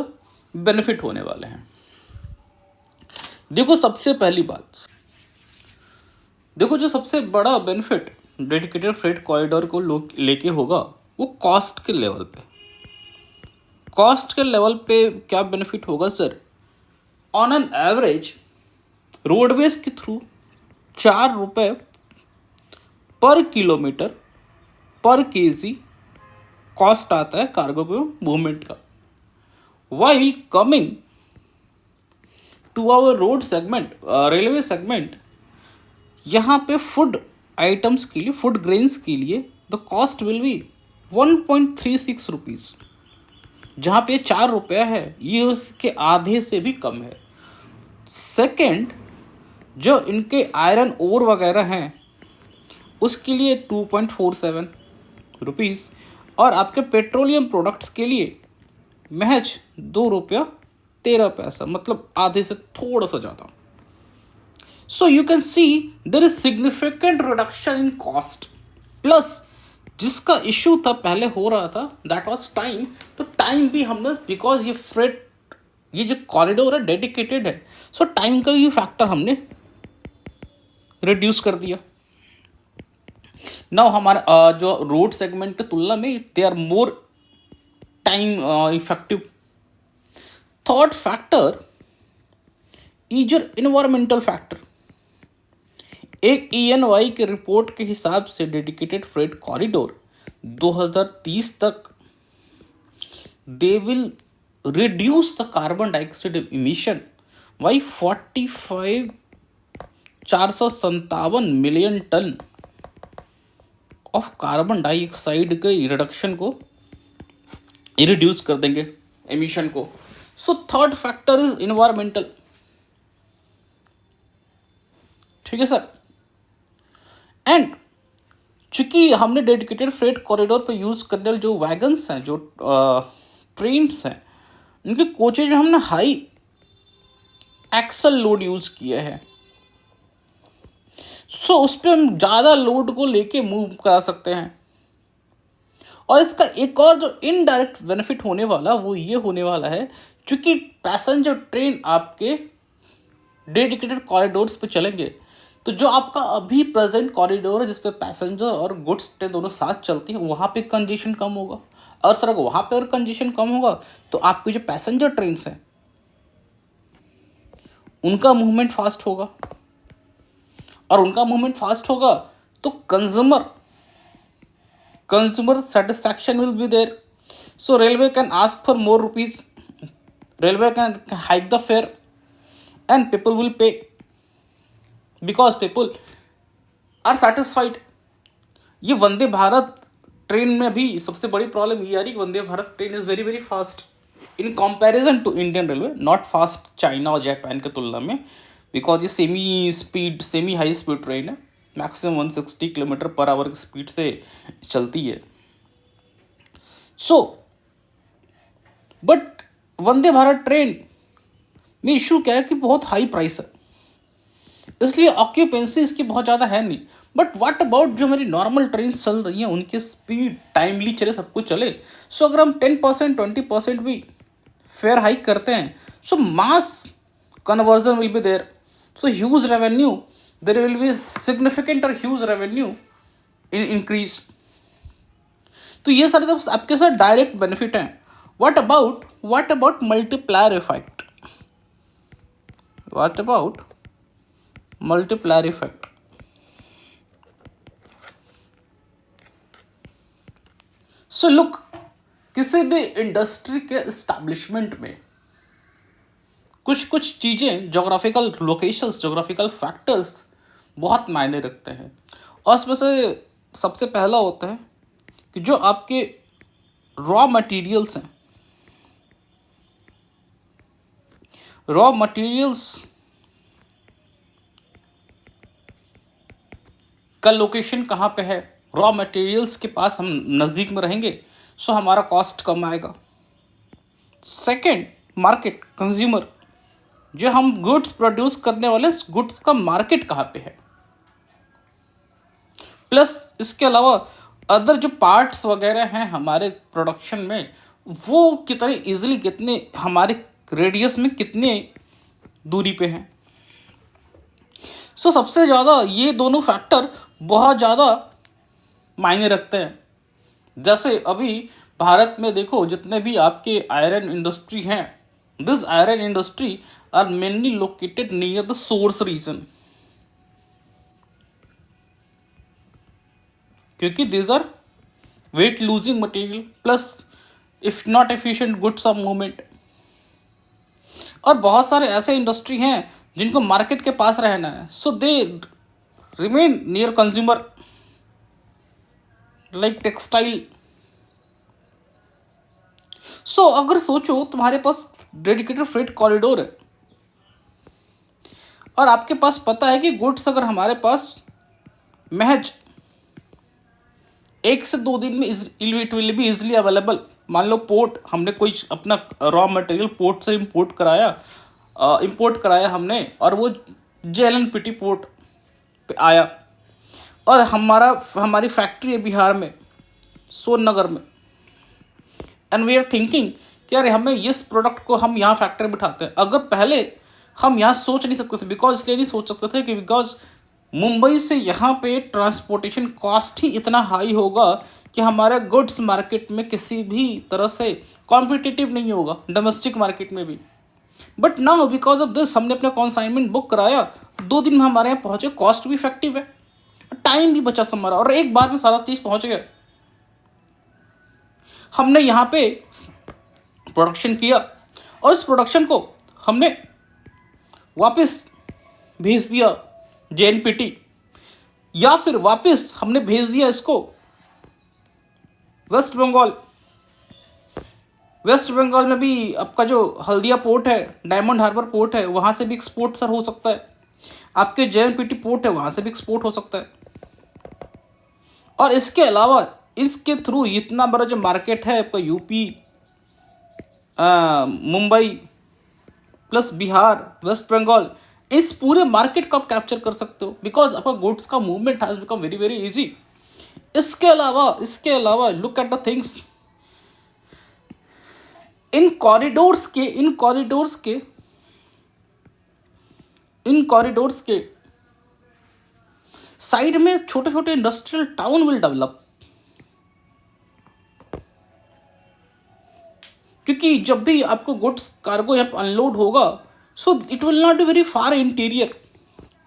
बेनिफिट होने वाले हैं. देखो, सबसे पहली बात, देखो जो सबसे बड़ा बेनिफिट डेडिकेटेड फ्रेट कॉरिडोर को लेके होगा वो कॉस्ट के लेवल पे. कॉस्ट के लेवल पे क्या बेनिफिट होगा sir? On an average roadways के थ्रू 4 रुपये पर किलोमीटर पर केजी कॉस्ट आता है कार्गो के मूवमेंट का. While coming to our road segment, railway segment, यहाँ पे फूड आइटम्स के लिए, फूड ग्रेन्स के लिए the cost will be 1.36 rupees. जहाँ पे 4 रुपये है, ये उसके आधे से भी कम है. सेकंड, जो इनके आयरन ओर वगैरह हैं उसके लिए 2.47 रुपीज़, और आपके पेट्रोलियम प्रोडक्ट्स के लिए महज 2 रुपया 13 पैसा, मतलब आधे से थोड़ा सा ज़्यादा. So you can see there is significant reduction in cost. Plus जिसका इशू था, पहले हो रहा था, दैट वाज टाइम. तो टाइम भी हमने, बिकॉज ये फ्रेट, ये जो कॉरिडोर है डेडिकेटेड है, सो टाइम का ये फैक्टर हमने रिड्यूस कर दिया. नाउ हमारा जो रोड सेगमेंट की तुलना में they are more time effective. Third factor is your environmental factor. एक ENY के रिपोर्ट के हिसाब से डेडिकेटेड फ्रेट कॉरिडोर 2030 तक they will reduce the carbon dioxide emission by 457 million ton of carbon dioxide के रिडक्शन को रिड्यूस कर देंगे, एमिशन को. So third factor is environmental. ठीक है सर. एंड चूंकि हमने डेडिकेटेड फ्रेट कॉरिडोर पे यूज़ करने वाले जो वैगन्स हैं, जो ट्रेन्स हैं, उनके कोचेज में हमने हाई एक्सल लोड यूज़ किया है. सो उस पर हम ज़्यादा लोड को लेके मूव करा सकते हैं. और इसका एक और जो इनडायरेक्ट बेनिफिट होने वाला वो ये होने वाला है, चूंकि पैसेंजर ट्रेन आपके डेडिकेटेड कॉरिडोर्स पे चलेंगे, तो जो आपका अभी प्रेजेंट कॉरिडोर है जिसपे पैसेंजर और गुड्स ट्रेन दोनों साथ चलती हैं, वहाँ पे कंजेशन कम होगा. और सर अगर वहाँ पे और कंजेशन कम होगा तो आपके जो पैसेंजर ट्रेन्स हैं उनका मूवमेंट फास्ट होगा, और उनका मूवमेंट फास्ट होगा तो consumer satisfaction will be there. So railway can ask for more rupees, railway can hike the fare and people will pay, because people are satisfied. ये Vande Bharat train में भी सबसे बड़ी प्रॉब्लम ये आ रही है कि Vande Bharat train is very very fast in comparison to Indian railway, not fast China और जापान के तुलना में, बिकॉज ये सेमी हाई स्पीड ट्रेन है, मैक्सिमम 160 किलोमीटर पर आवर की स्पीड से चलती है। So but Vande Bharat train में इशू क्या है कि बहुत हाई प्राइस है, इसलिए ऑक्यूपेंसी इसकी बहुत ज़्यादा है नहीं। बट व्हाट अबाउट जो मेरी नॉर्मल ट्रेन चल रही हैं, उनकी स्पीड टाइमली चले, सब कुछ चले। सो अगर हम 10% 20% भी फेयर हाइक करते हैं, so mass conversion will be there, so huge revenue, there will be significant और ह्यूज रेवेन्यू इन इंक्रीज। तो ये सारे तो आपके साथ डायरेक्ट बेनिफिट हैं। What about multiplier effect? What about multiplier effect? So look, किसी भी इंडस्ट्री के एस्टैब्लिशमेंट में कुछ चीज़ें, जोग्राफिकल लोकेशंस, जोग्राफिकल फैक्टर्स बहुत मायने रखते हैं। और उसमें से सबसे पहला होता है कि जो आपके रॉ मटेरियल्स हैं, रॉ मटेरियल्स का लोकेशन कहाँ पे है। रॉ मटेरियल्स के पास हम नज़दीक में रहेंगे, सो हमारा कॉस्ट कम आएगा। सेकंड, मार्केट, कंज्यूमर, जो हम गुड्स प्रोड्यूस करने वाले गुड्स का मार्केट कहाँ पे है। प्लस इसके अलावा अदर जो पार्ट्स वगैरह हैं हमारे प्रोडक्शन में, वो कितने इजीली, कितने हमारे रेडियस में कितने दूरी पे हैं। सो सबसे ज़्यादा ये दोनों फैक्टर बहुत ज़्यादा मायने रखते हैं। जैसे अभी भारत में देखो, जितने भी आपके आयरन इंडस्ट्री हैं, this iron industry are mainly located near the source region, क्योंकि these are weight losing material plus if not efficient goods of movement. और बहुत सारे ऐसे इंडस्ट्री हैं जिनको मार्केट के पास रहना है, so they remain near consumer, like textile. सो अगर सोचो तुम्हारे पास डेडिकेटेड फ्रेट कॉरिडोर है और आपके पास पता है कि गुड्स अगर हमारे पास महज 1 से 2 दिन में it will be easily available. मान लो पोर्ट, हमने कोई अपना रॉ मटेरियल पोर्ट से इंपोर्ट कराया हमने, और वो JNPT पोर्ट पे आया, और हमारी फैक्ट्री है बिहार में, सोननगर में, एंड वी आर थिंकिंग कि यार हमें इस प्रोडक्ट को हम यहाँ फैक्ट्री बिठाते हैं। अगर पहले हम यहाँ सोच नहीं सकते थे, बिकॉज इसलिए नहीं सोच सकते थे कि बिकॉज मुंबई से यहाँ पे ट्रांसपोर्टेशन कॉस्ट ही इतना हाई होगा कि हमारा गुड्स मार्केट में किसी भी तरह से कॉम्पिटिटिव नहीं होगा, डोमेस्टिक मार्केट में भी। But now because of this हमने अपना कॉन्साइनमेंट बुक कराया, 2 दिन में हमारे यहाँ पहुँचे, कॉस्ट भी इफेक्टिव है, टाइम भी बचा हमारा, और एक बार में सारा चीज़ पहुँच गया। हमने यहाँ पे प्रोडक्शन किया और इस प्रोडक्शन को हमने वापस भेज दिया JNPT, या फिर वापस हमने भेज दिया इसको वेस्ट बंगाल। वेस्ट बंगाल में भी आपका जो हल्दिया पोर्ट है, डायमंड हार्बर पोर्ट है, वहाँ से भी एक्सपोर्ट सर हो सकता है। आपके JNPT पोर्ट है, वहाँ से भी एक्सपोर्ट हो सकता है। और इसके अलावा इसके थ्रू इतना बड़ा जो मार्केट है आपका यूपी, मुंबई प्लस बिहार, वेस्ट बंगाल, इस पूरे मार्केट को आप कैप्चर कर सकते हो, बिकॉज आपका गुड्स का movement has become very very easy. इसके अलावा look at the things in corridors के साइड में छोटे छोटे इंडस्ट्रियल टाउन विल डेवलप, क्योंकि जब भी आपको गुड्स कार्गो यहाँ पर अनलोड होगा, सो it will not be very far interior,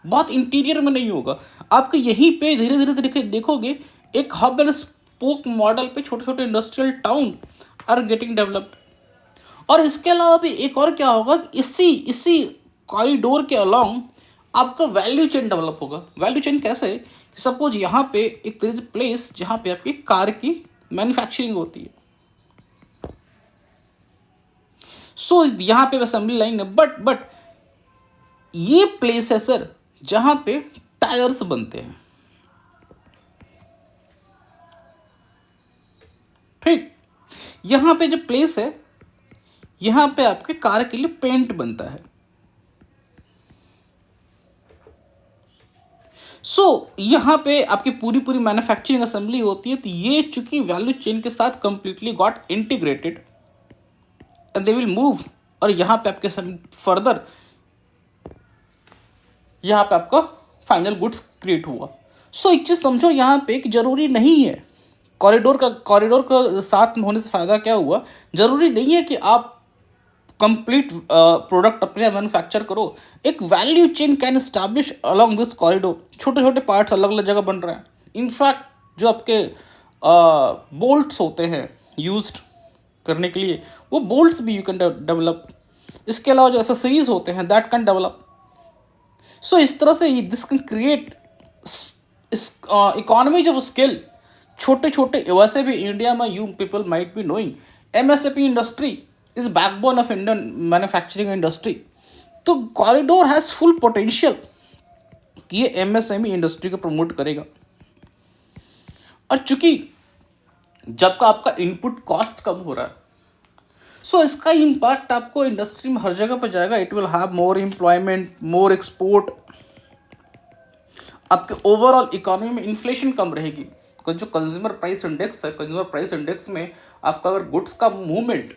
बहुत इंटीरियर में नहीं होगा। आपको यहीं पे धीरे धीरे देखोगे एक हब एंड स्पोक मॉडल पे छोटे छोटे industrial town are getting developed. और इसके अलावा भी एक और क्या होगा, इसी कॉरिडोर के अलॉन्ग आपका वैल्यू चेन डेवलप होगा। वैल्यू चेन कैसे, सपोज यहाँ पे एक प्लेस जहाँ पे आपकी कार की मैन्युफैक्चरिंग होती है, सो यहाँ पे असेंबली लाइन है, बट ये प्लेस है सर जहां पे टायर्स बनते हैं, ठीक। यहां पे जो प्लेस है, यहां पे आपके कार के लिए पेंट बनता है। सो यहाँ पे आपकी पूरी पूरी मैन्युफैक्चरिंग असेंबली होती है। तो ये चूंकि वैल्यू चेन के साथ completely got integrated and they will move, और यहाँ पे आपके फर्दर यहाँ पे आपका फाइनल गुड्स क्रिएट हुआ। सो एक चीज़ समझो यहाँ पे कि जरूरी नहीं है कॉरिडोर का साथ में होने से फ़ायदा क्या हुआ, जरूरी नहीं है कि आप कंप्लीट प्रोडक्ट अपने मैन्युफैक्चर करो। एक value chain can establish along this corridor. छोटे छोटे पार्ट्स अलग अलग जगह बन रहे हैं। इनफैक्ट जो आपके बोल्ट्स होते हैं यूज्ड करने के लिए, वो बोल्ट्स भी यू कैन डेवलप। इसके अलावा जो एसेसरीज होते हैं दैट कैन डेवलप। सो इस तरह से this can create economies of skill. छोटे छोटे, वैसे भी इंडिया में you people might be knowing MSME industry is backbone of Indian manufacturing industry. तो कॉरिडोर हैज़ फुल पोटेंशियल कि ये एमएसएमई इंडस्ट्री को प्रमोट करेगा। और चूंकि जब का आपका इनपुट कॉस्ट कम हो रहा है, सो इसका इम्पैक्ट आपको इंडस्ट्री में हर जगह पर जाएगा। It will have more employment, more export. आपके ओवरऑल इकोनॉमी में इन्फ्लेशन कम रहेगी। जो कंज्यूमर प्राइस इंडेक्स है, कंज्यूमर प्राइस इंडेक्स में आपका अगर गुड्स का मूवमेंट,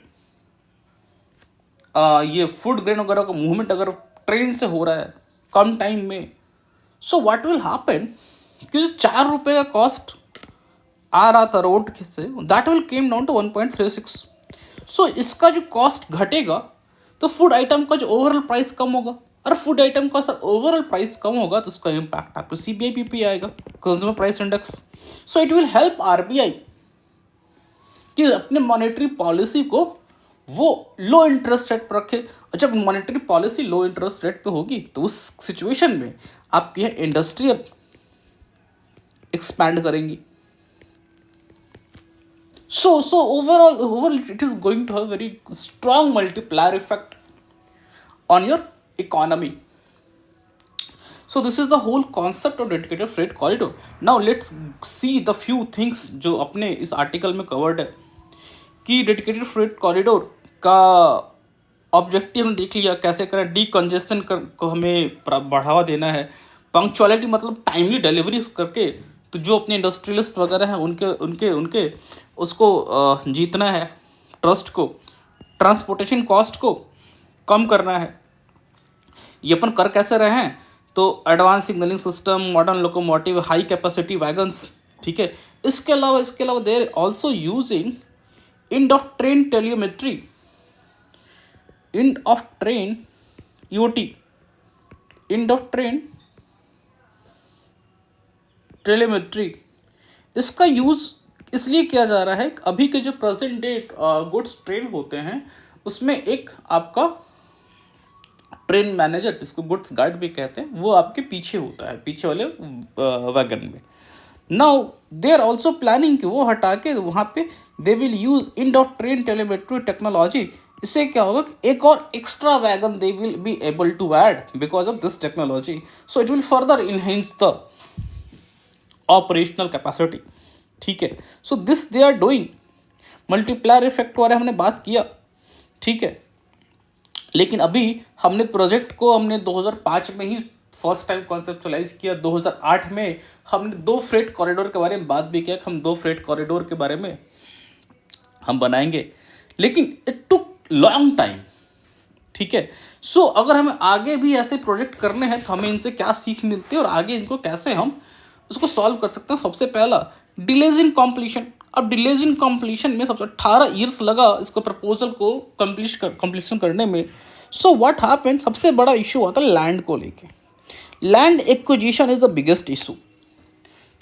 ये फूड ग्रेन वगैरह का मूवमेंट अगर ट्रेन से हो रहा है कम टाइम में, सो व्हाट विल हैपन कि जो 4 रुपये का कॉस्ट आ रहा था रोड से, that will came down to 1.36। सो इसका जो कॉस्ट घटेगा तो फूड आइटम का जो ओवरऑल प्राइस कम होगा, और फूड आइटम का सर ओवरऑल प्राइस कम होगा तो उसका इम्पैक्ट आपको CPI आएगा, consumer price index. So it will help RBI कि अपने मॉनेटरी पॉलिसी को वो लो इंटरेस्ट रेट पर रखे। और जब मॉनेटरी पॉलिसी लो इंटरेस्ट रेट पे होगी तो उस सिचुएशन में आपकी इंडस्ट्री एक्सपैंड करेंगी। So overall it is going to have very strong multiplier effect on your economy. So this is the whole concept of dedicated freight corridor. Now let's see the few things जो अपने इस article में covered है कि dedicated freight corridor का objective हमने देख लिया, कैसे करें। डीकंजेशन को हमें बढ़ावा देना है। पंक्चुअलिटी मतलब टाइमली डिलीवरी करके तो जो अपने इंडस्ट्रियलिस्ट वगैरह हैं उनके उनके उनके उसको जीतना है, ट्रस्ट को। ट्रांसपोर्टेशन कॉस्ट को कम करना है। ये अपन कर कैसे रहे हैं, तो advance signalling system, modern locomotive, high capacity wagons, ठीक है। इसके अलावा they are also using end of train telemetry, end of train EOT, end of train telemetry. इसका यूज़ इसलिए किया जा रहा है, अभी के जो प्रेजेंट डेट गुड्स ट्रेन होते हैं उसमें एक आपका ट्रेन मैनेजर, इसको गुड्स गार्ड भी कहते हैं, वो आपके पीछे होता है, पीछे वाले वैगन में। Now they are also planning कि वो हटा के वहाँ पे they will use end of train telemetry technology. इससे क्या होगा कि एक और extra wagon they will be able to add because of this technology. So it will further enhance the operational capacity, ठीक है। So this they are doing. Multiplier effect वाले हमने बात किया, ठीक है। लेकिन अभी हमने प्रोजेक्ट को हमने 2005 में ही फर्स्ट टाइम कॉन्सेप्चुअलाइज किया। 2008 में हमने 2 फ्रेट कॉरिडोर के बारे में बात भी किया कि हम 2 फ्रेट कॉरिडोर के बारे में हम बनाएंगे, लेकिन इट टुक लॉन्ग टाइम, ठीक है। सो अगर हमें आगे भी ऐसे प्रोजेक्ट करने हैं तो हमें इनसे क्या सीख मिलती है और आगे इनको कैसे हम उसको सॉल्व कर सकते हैं। सबसे पहला डिलेज इन कॉम्प्लीशन। अब डिलेज इन कॉम्प्लीशन में सबसे 18 ईयर्स लगा इसको प्रपोजल को कंप्लीशन करने में। सो व्हाट हैपेंड, सबसे बड़ा इशू आता है लैंड को लेके। Land acquisition is the biggest issue,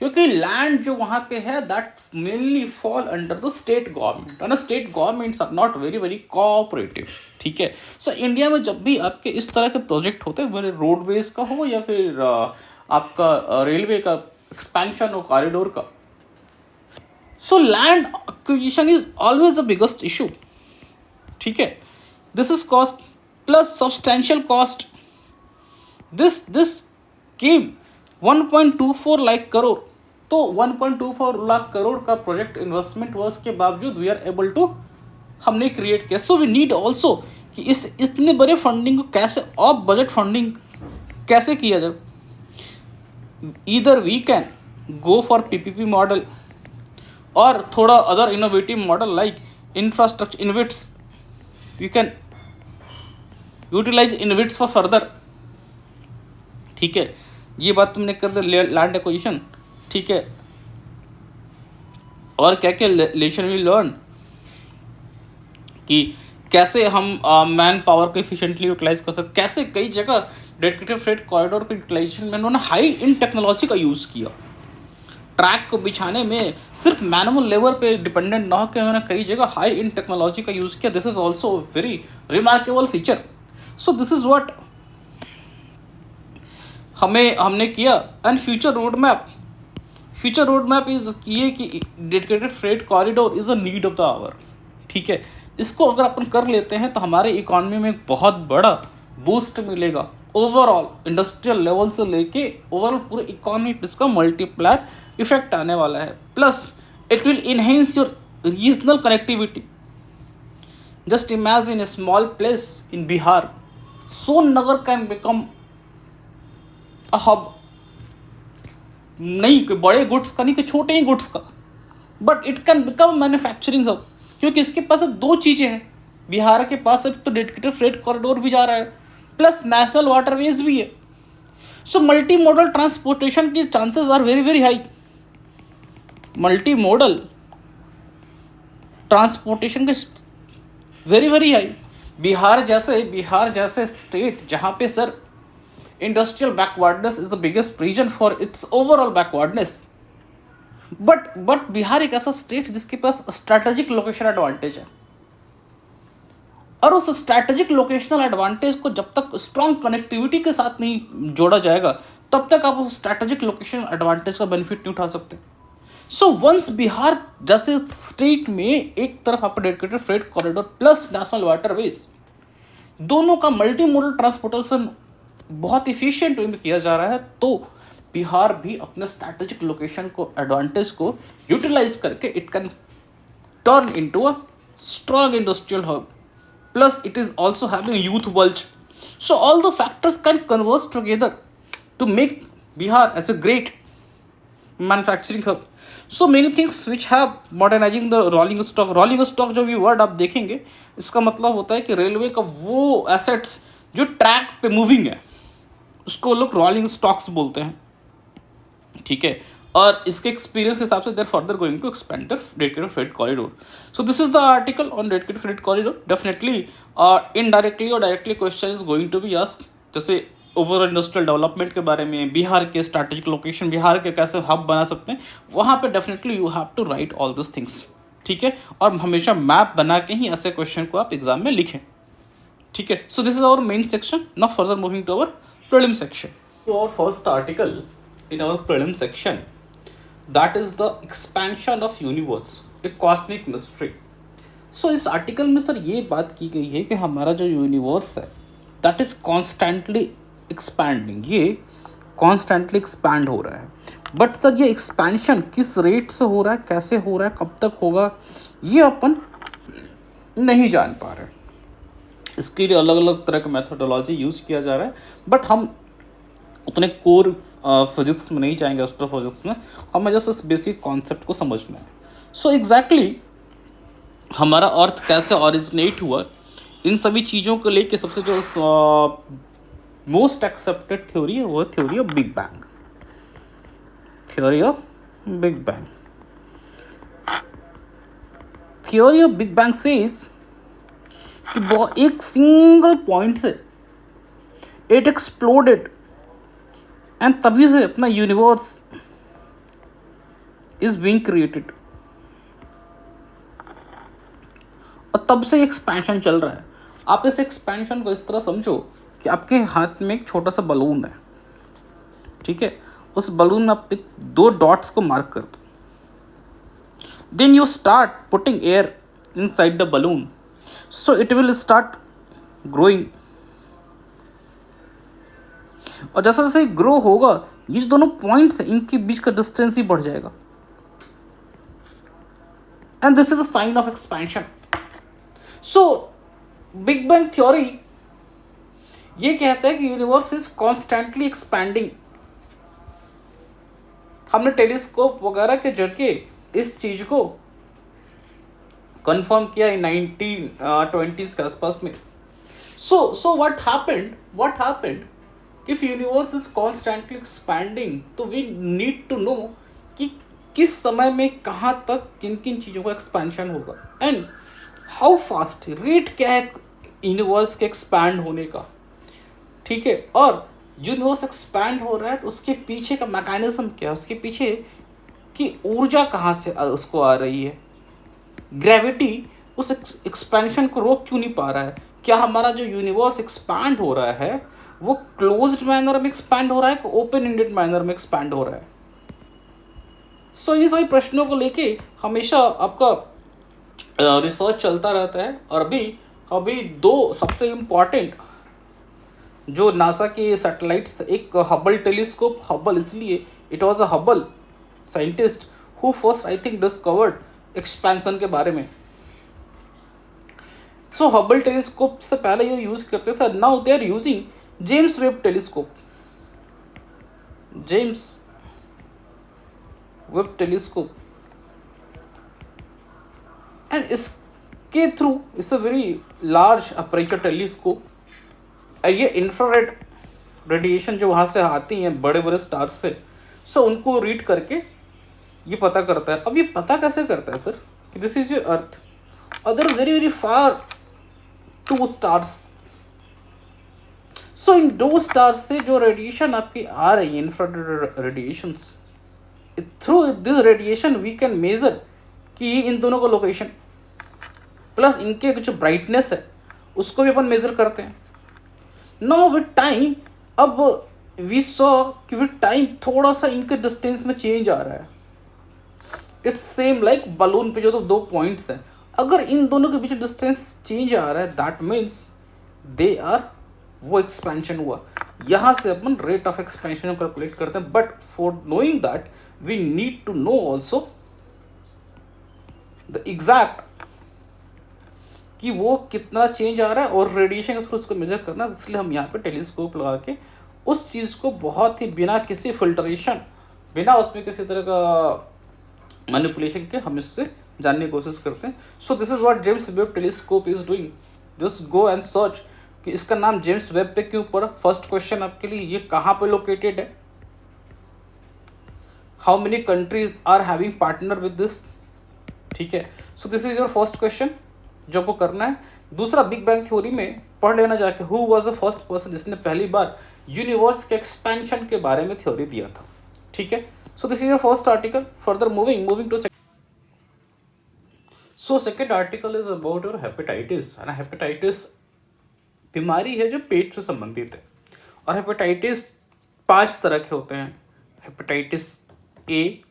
क्योंकि लैंड जो वहाँ पे है that mainly fall under the state government, और state governments are not very very cooperative, ठीक है। सो इंडिया में जब भी आपके इस तरह के प्रोजेक्ट होते हैं, वह रोडवेज का हो या फिर आपका रेलवे का एक्सपेंशन हो, कॉरिडोर का, so land acquisition is always the biggest issue, ठीक है। This is cost plus substantial cost. This came 1.24 lakh crore. तो 1.24 लाख करोड़ का प्रोजेक्ट इन्वेस्टमेंट हुआ, उसके बावजूद वी आर एबल टू, हमने क्रिएट किया। सो वी नीड ऑल्सो कि इस इतने बड़े फंडिंग को कैसे ऑफ बजट फंडिंग कैसे किया जाए। Either we can go for PPP model और थोड़ा other innovative model like infrastructure InvITs, you can utilise InvITs for further. ठीक है, ये बात तुमने कर दी लैंड एक्विजिशन। ठीक है, और क्या क्या लेसन वी लर्न कि कैसे हम मैन पावर को इफिशिएंटली यूटिलाइज कर सकते, कैसे कई जगह डेडिकेटेड फ्रेट कॉरिडोर के यूटिलाइजेशन में उन्होंने हाई इन टेक्नोलॉजी का यूज़ किया। ट्रैक को बिछाने में सिर्फ मैनुअल लेबर पे डिपेंडेंट ना होकर उन्होंने कई जगह हाई इन टेक्नोलॉजी का यूज़ किया। This is also very remarkable feature. So this is what हमने किया। And future road map is ये कि dedicated freight corridor is a need of the hour. ठीक है, इसको अगर अपन कर लेते हैं तो हमारे इकोनॉमी में एक बहुत बड़ा बूस्ट मिलेगा। ओवरऑल इंडस्ट्रियल लेवल से लेके ओवरऑल पूरे इकोनॉमी पे इसका मल्टीप्लायर इफेक्ट आने वाला है। Plus it will enhance your regional connectivity. Just imagine A small place in Bihar, Sonnagar can become a hub, नहीं कि बड़े गुड्स का, नहीं कि छोटे ही गुड्स का, but it can become manufacturing hub, क्योंकि इसके पास दो चीज़ें हैं। बिहार के पास अब तो डेडिकेटेड फ्रेट कॉरिडोर भी जा रहा है, प्लस नेशनल वाटरवेज भी है। सो मल्टी मॉडल ट्रांसपोर्टेशन की chances are very very high. Multi model transportation के वेरी वेरी हाई। बिहार जैसे स्टेट जहाँ पे sir industrial backwardness is the biggest reason for its overall backwardness, but Bihar एक ऐसा state जिसके पास स्ट्रैटेजिक लोकेशन एडवांटेज है, और उस स्ट्रैटेजिक लोकेशनल एडवांटेज को जब तक स्ट्रॉन्ग कनेक्टिविटी के साथ नहीं जोड़ा जाएगा तब तक आप उस स्ट्रैटेजिक लोकेशन एडवांटेज का बेनिफिट नहीं उठा सकते। सो वंस बिहार जैसे स्टेट में एक तरफ आप dedicated freight corridor plus national waterways दोनों का मल्टी मोडल ट्रांसपोर्टेशन बहुत इफिशियंट वे में किया जा रहा है, तो बिहार भी अपने स्ट्रैटेजिक लोकेशन को एडवांटेज को यूटिलाइज करके it can turn into a strong industrial hub. Plus, it is also having a youth bulge. So, all the factors can converge together to make Bihar as a great manufacturing hub. So, many things which have modernizing the rolling stock. Rolling stock जो भी word आप देखेंगे, इसका मतलब होता है कि railway का वो एसेट्स जो ट्रैक पे मूविंग है उसको लोग रोलिंग स्टॉक्स बोलते हैं। ठीक है, और इसके एक्सपीरियंस के हिसाब से there further going to expand the dedicated freight corridor. So this is the article on dedicated freight corridor. Definitely indirectly और directly question is going to be asked, जैसे ओवरऑल इंडस्ट्रियल डेवलपमेंट के बारे में, बिहार के strategic location, Bihar के कैसे hub बना सकते हैं, वहाँ पे definitely you have to write all this things. ठीक है, और हमेशा मैप बना के ही ऐसे क्वेश्चन को आप एग्जाम में लिखें। ठीक है, so this is our main section. Now further moving to our prelim section. तो our first article in our prelim section, that is the expansion of universe, a cosmic mystery. So इस article में sir ये बात की गई है कि हमारा जो यूनिवर्स है that is constantly expanding, ये constantly expand हो रहा है, बट सर ये एक्सपेंशन किस रेट से हो रहा है, कैसे हो रहा है, कब तक होगा, ये अपन नहीं जान पा रहे। इसके लिए अलग अलग तरह का मेथोडोलॉजी यूज़ किया जा रहा है, बट हम उतने कोर फिजिक्स में नहीं जाएंगे, एस्ट्रोफिजिक्स में हमें जस्ट इस बेसिक कॉन्सेप्ट को समझना है। सो एग्जैक्टली हमारा अर्थ कैसे ऑरिजिनेट हुआ, इन सभी चीज़ों को लेके सबसे जो मोस्ट एक्सेप्टेड थ्योरी है वो theory of big bang. Theory of big bang, theory of big bang says कि एक सिंगल पॉइंट से इट एक्सप्लोडेड एंड तभी से अपना यूनिवर्स इज बीइंग क्रिएटेड, और तब से एक्सपेंशन चल रहा है। आप इस एक्सपेंशन को इस तरह समझो कि आपके हाथ में एक छोटा सा बलून है। ठीक है, उस बलून में आप दो डॉट्स को मार्क कर दो, then you start putting air inside the balloon, so it will start growing. और जैसे जैसे ग्रो होगा, ये जो दोनों पॉइंट्स हैं इनके बीच का डिस्टेंस ही बढ़ जाएगा, and this is a sign of expansion. So big bang theory ये कहता है कि यूनिवर्स इज कॉन्स्टेंटली एक्सपैंडिंग. हमने टेलीस्कोप वगैरह के जरिए इस चीज को कंफर्म किया इन 1920s के आसपास में. So what happened if universe is constantly expanding, तो we need to know कि किस समय में कहाँ तक किन किन चीज़ों का एक्सपेंशन होगा, एंड हाउ फास्ट, रेट क्या है यूनिवर्स के एक्सपैंड होने का. ठीक है, और यूनिवर्स एक्सपैंड हो रहा है तो उसके पीछे का मैकेनिज्म क्या है, उसके पीछे की ऊर्जा कहाँ से उसको आ रही है. ग्रेविटी उस एक्सपेंशन को रोक क्यों नहीं पा रहा है. क्या हमारा जो यूनिवर्स एक्सपैंड हो रहा है वो क्लोज्ड मैनर में एक्सपैंड हो रहा है कि ओपन एंडेड मैनर में एक्सपैंड हो रहा है. सो ये सभी प्रश्नों को लेके हमेशा आपका रिसर्च चलता रहता है. और अभी दो सबसे इम्पॉर्टेंट जो नासा के सैटेलाइट्स, एक हबल टेलीस्कोप, हबल इसलिए it was a Hubble scientist who first I think discovered expansion के बारे में. सो हबल टेलीस्कोप से पहले ये यूज करते थे, now they are using James Webb telescope. James Webb telescope, and इसके through it's a very large aperture telescope. ये इंफ्रारेड रेडिएशन जो वहाँ से आती हैं बड़े बड़े स्टार्स से, सो उनको रीड करके ये पता करता है. अब ये पता कैसे करता है सर कि दिस इज योर अर्थ और there very very far two stars. So इन दो स्टार्स से जो रेडिएशन आपकी आ रही है, infrared radiations, through this radiation we can measure कि इन दोनों का लोकेशन प्लस इनके जो ब्राइटनेस है उसको भी अपन मेजर करते हैं. नाउ विद टाइम अब वी सॉ कि विद टाइम थोड़ा सा इनके डिस्टेंस में चेंज आ रहा है. इट्स सेम लाइक बलून पे जो तो दो पॉइंट्स हैं, अगर इन दोनों के बीच डिस्टेंस चेंज आ रहा है दैट मीन्स दे आर, वो एक्सपेंशन हुआ. यहाँ से अपन रेट ऑफ एक्सपेंशन कैलकुलेट करते हैं. But for knowing that we need to know also the exact कि वो कितना चेंज आ रहा है और रेडिएशन के थ्रू उसको मेजर करना. इसलिए हम यहाँ पे टेलीस्कोप लगा के उस चीज़ को बहुत ही बिना किसी फिल्ट्रेशन, बिना उसमें किसी तरह का मैनिपुलेशन के हम इससे जानने की कोशिश करते हैं. So this is what James Webb telescope is doing. Just go and search कि इसका नाम जेम्स वेब पे क्यों पड़ा. फर्स्ट क्वेश्चन आपके लिए, ये कहाँ पे लोकेटेड है, how many countries are having partner with this. ठीक है, so this is your first question जो आपको करना है. दूसरा, बिग बैंग थ्योरी में पढ़ लेना जाके who was the first person जिसने पहली बार यूनिवर्स के एक्सपेंशन के बारे में थ्योरी दिया था. ठीक है, so this is your first article. Further moving to second article is about your hepatitis. है ना, हेपेटाइटिस बीमारी है जो पेट से संबंधित है. और हेपेटाइटिस 5 तरह के होते हैं. Hepatitis A,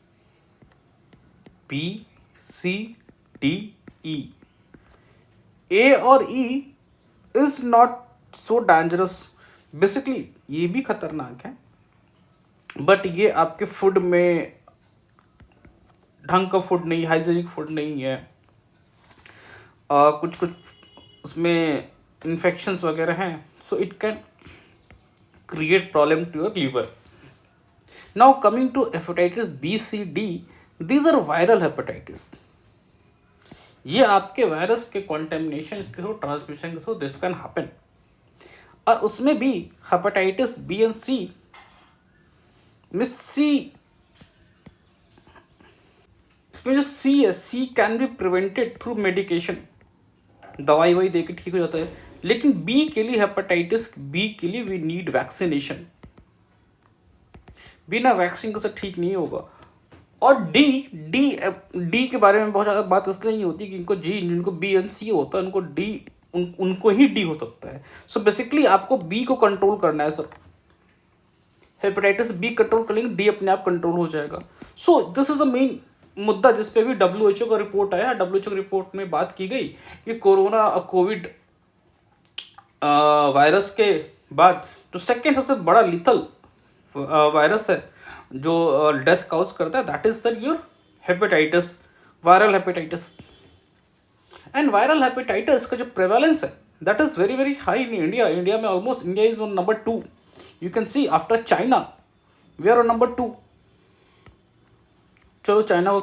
B, C, D, E. A और E is not so dangerous. Basically ये भी खतरनाक है बट ये आपके फूड में ढंग का फूड नहीं, हाइजीनिक फूड नहीं है. कुछ उसमें इन्फेक्शंस वगैरह हैं. So it can create problem to your liver. Now coming to hepatitis B, C, D, these are viral hepatitis. ये आपके वायरस के कॉन्टेमिनेशन के थ्रू, ट्रांसमिशन के थ्रू दिस कैन हैपन. और उसमें भी हेपेटाइटिस बी एंड सी में इसमें जो सी है, C can be prevented through medication. दवाई वही दे के ठीक हो जाता है. लेकिन बी के लिए, हेपेटाइटिस बी के लिए वी नीड वैक्सीनेशन. बिना वैक्सीन के से ठीक नहीं होगा. और डी के बारे में बहुत ज़्यादा बात इसलिए नहीं होती कि जिनको बी एंड सी होता है उनको उनको ही डी हो सकता है. सो बेसिकली आपको बी को कंट्रोल करना है सर. हेपेटाइटिस बी कंट्रोल कर लेंगे, डी अपने आप कंट्रोल हो जाएगा. सो दिस इज द मेन मुद्दा जिस पे भी WHO का रिपोर्ट आया. WHO की रिपोर्ट में बात की गई कि कोविड वायरस के बाद जो सेकेंड सबसे बड़ा लिथल वायरस है जो डेथ काउज करता है, that is sir your hepatitis, viral hepatitis. And viral hepatitis का जो प्रेवलेंस है that is very very high in India. India में almost India is on number 2। You can see after China we are on number 2। चलो China को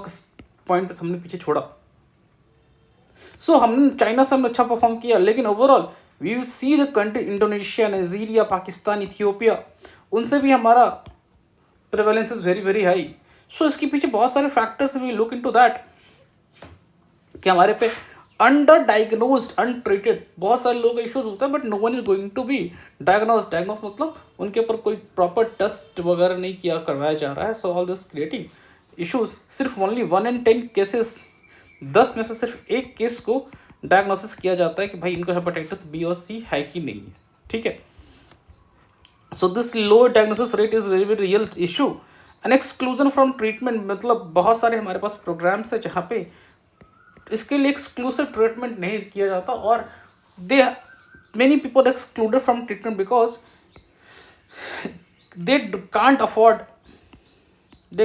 point पे हमने पीछे छोड़ा। सो हमने चाइना से हमने अच्छा परफॉर्म किया, लेकिन overall we will see the country Indonesia, Nigeria, Pakistan, Ethiopia, उनसे भी हमारा prevalence is very very high. So इसके पीछे बहुत सारे factors we look into that कि हमारे पे अंडर डायग्नोज्ड अनट्रीटेड बहुत सारे लोग इश्यूज होते हैं, but no one is going to be diagnose. Diagnose मतलब उनके ऊपर कोई प्रॉपर टेस्ट वगैरह नहीं किया करवाया जा रहा है। So all this creating issues. सिर्फ ओनली 1 in 10 केसेस, 10 में से सिर्फ एक केस को डायग्नोसिस किया जाता है कि भाई इनको हेपेटाइटिस बी और सी है कि नहीं है। ठीक है, so this low diagnosis rate is very very real issue. And exclusion from treatment मतलब बहुत सारे हमारे पास प्रोग्राम्स है जहाँ पे इसके लिए एक्सक्लूसिव ट्रीटमेंट नहीं किया जाता, और they many people excluded from treatment because they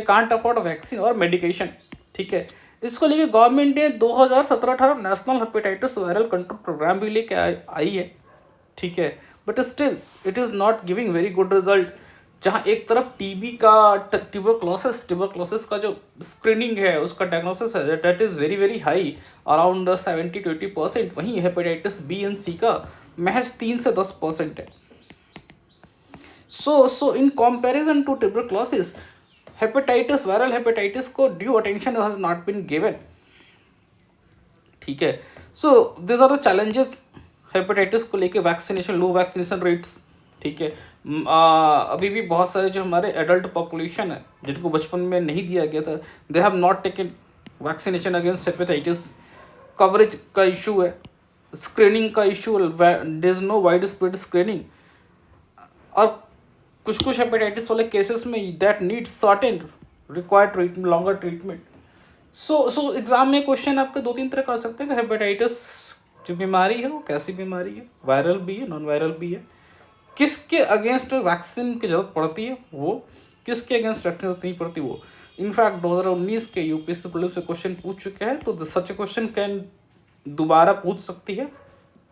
can't afford vaccine और मेडिकेशन। ठीक है, इसको लेके गवर्नमेंट ने 2017-18 national hepatitis viral control programme भी लेके आई है। ठीक है, but still it is not giving very good result. जहाँ एक तरफ टीबी का ट्यूबरक्लोसिस का जो स्क्रीनिंग है उसका डायग्नोसिस है that is very very high, around 70-80%। वहीं हेपेटाइटिस बी एंड सी का महज 3 से 10% है। So in comparison to tuberculosis, hepatitis, viral hepatitis को due attention has not been given. ठीक है, so this are the challenges hepatitis को लेके। Vaccination, low vaccination rates. ठीक है, अभी भी बहुत सारे जो हमारे एडल्ट पॉपुलेशन है जिनको बचपन में नहीं दिया गया था, they have not taken vaccination against hepatitis. Coverage का इशू है, स्क्रीनिंग का issue, there is no wide spread screening. और कुछ हेपेटाइटिस वाले केसेस में that needs certain required treatment, longer treatment. So exam में क्वेश्चन आपके 2-3 तरह का आ सकते हैं कि हेपेटाइटिस जो बीमारी है वो कैसी बीमारी है, वायरल भी है, नॉन वायरल भी है, किसके अगेंस्ट वैक्सीन की जरूरत पड़ती है वो, किसके अगेंस्ट रखने जरूरत नहीं पड़ती वो। इनफैक्ट 2019 के यूपीएससी प्रीलिम्स से क्वेश्चन पूछ चुके हैं, तो सच क्वेश्चन कैन दोबारा पूछ सकती है।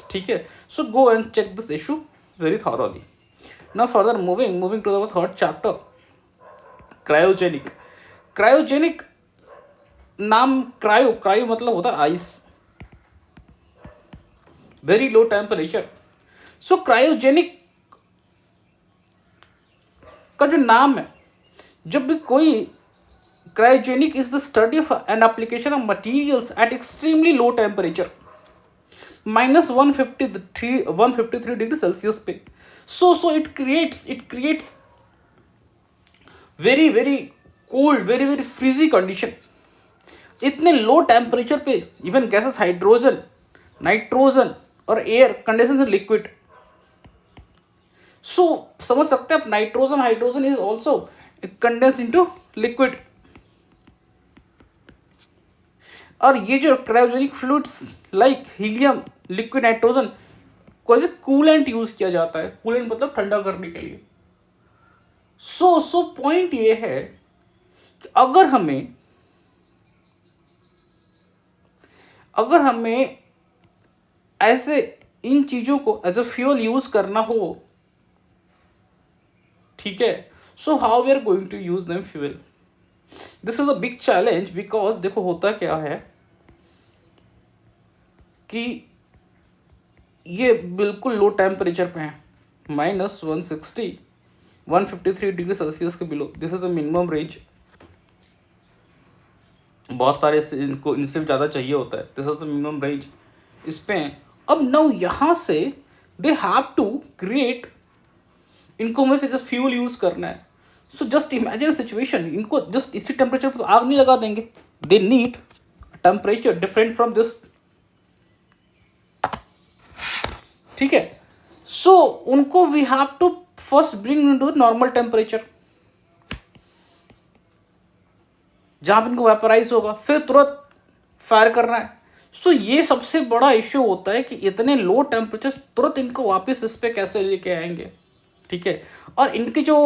ठीक है, so go and check this issue very thoroughly. Now further moving to the third chapter, cryogenic नाम क्रायो मतलब होता है ice, very low temperature. So cryogenic का जो नाम है, जब भी कोई cryogenic is the study of an application of materials at extremely low temperature, -153 degree Celsius पे। So it creates very very cold, very very freezy condition। इतने low temperature पे इवन गैसेस, हाइड्रोजन, नाइट्रोजन और air condense in liquid. सो समझ सकते हैं आप, nitrogen, hydrogen is also condense into liquid. और ये जो cryogenic fluids like helium, liquid nitrogen को एज ए कूलेंट यूज किया जाता है। कूलेंट मतलब ठंडा करने के लिए। सो पॉइंट ये है कि अगर हमें ऐसे इन चीजों को एज ए फ्यूल यूज करना हो, ठीक है, so how we are going to use them fuel. This is a big challenge because देखो होता क्या है कि ये बिल्कुल लो टेम्परेचर पे है, -153 डिग्री सेल्सियस के below. This is the minimum range. बहुत सारे इनको इनसे ज़्यादा चाहिए होता है। This is the minimum range इस पे। अब नाउ यहाँ से दे हैव टू क्रिएट, इनको हमें फिर फ्यूल यूज करना है। सो जस्ट इमेजिन सिचुएशन, इनको जस्ट इसी टेम्परेचर पर तो आग नहीं लगा देंगे। They need temperature different from this. ठीक है, सो उनको we have to first bring into normal temperature जहां पर इनको वेपराइज होगा, फिर तुरंत फायर करना है। सो ये सबसे बड़ा इश्यू होता है कि इतने लो टेम्परेचर तुरंत इनको वापस इस पे कैसे लेके आएंगे। ठीक है। और इनकी जो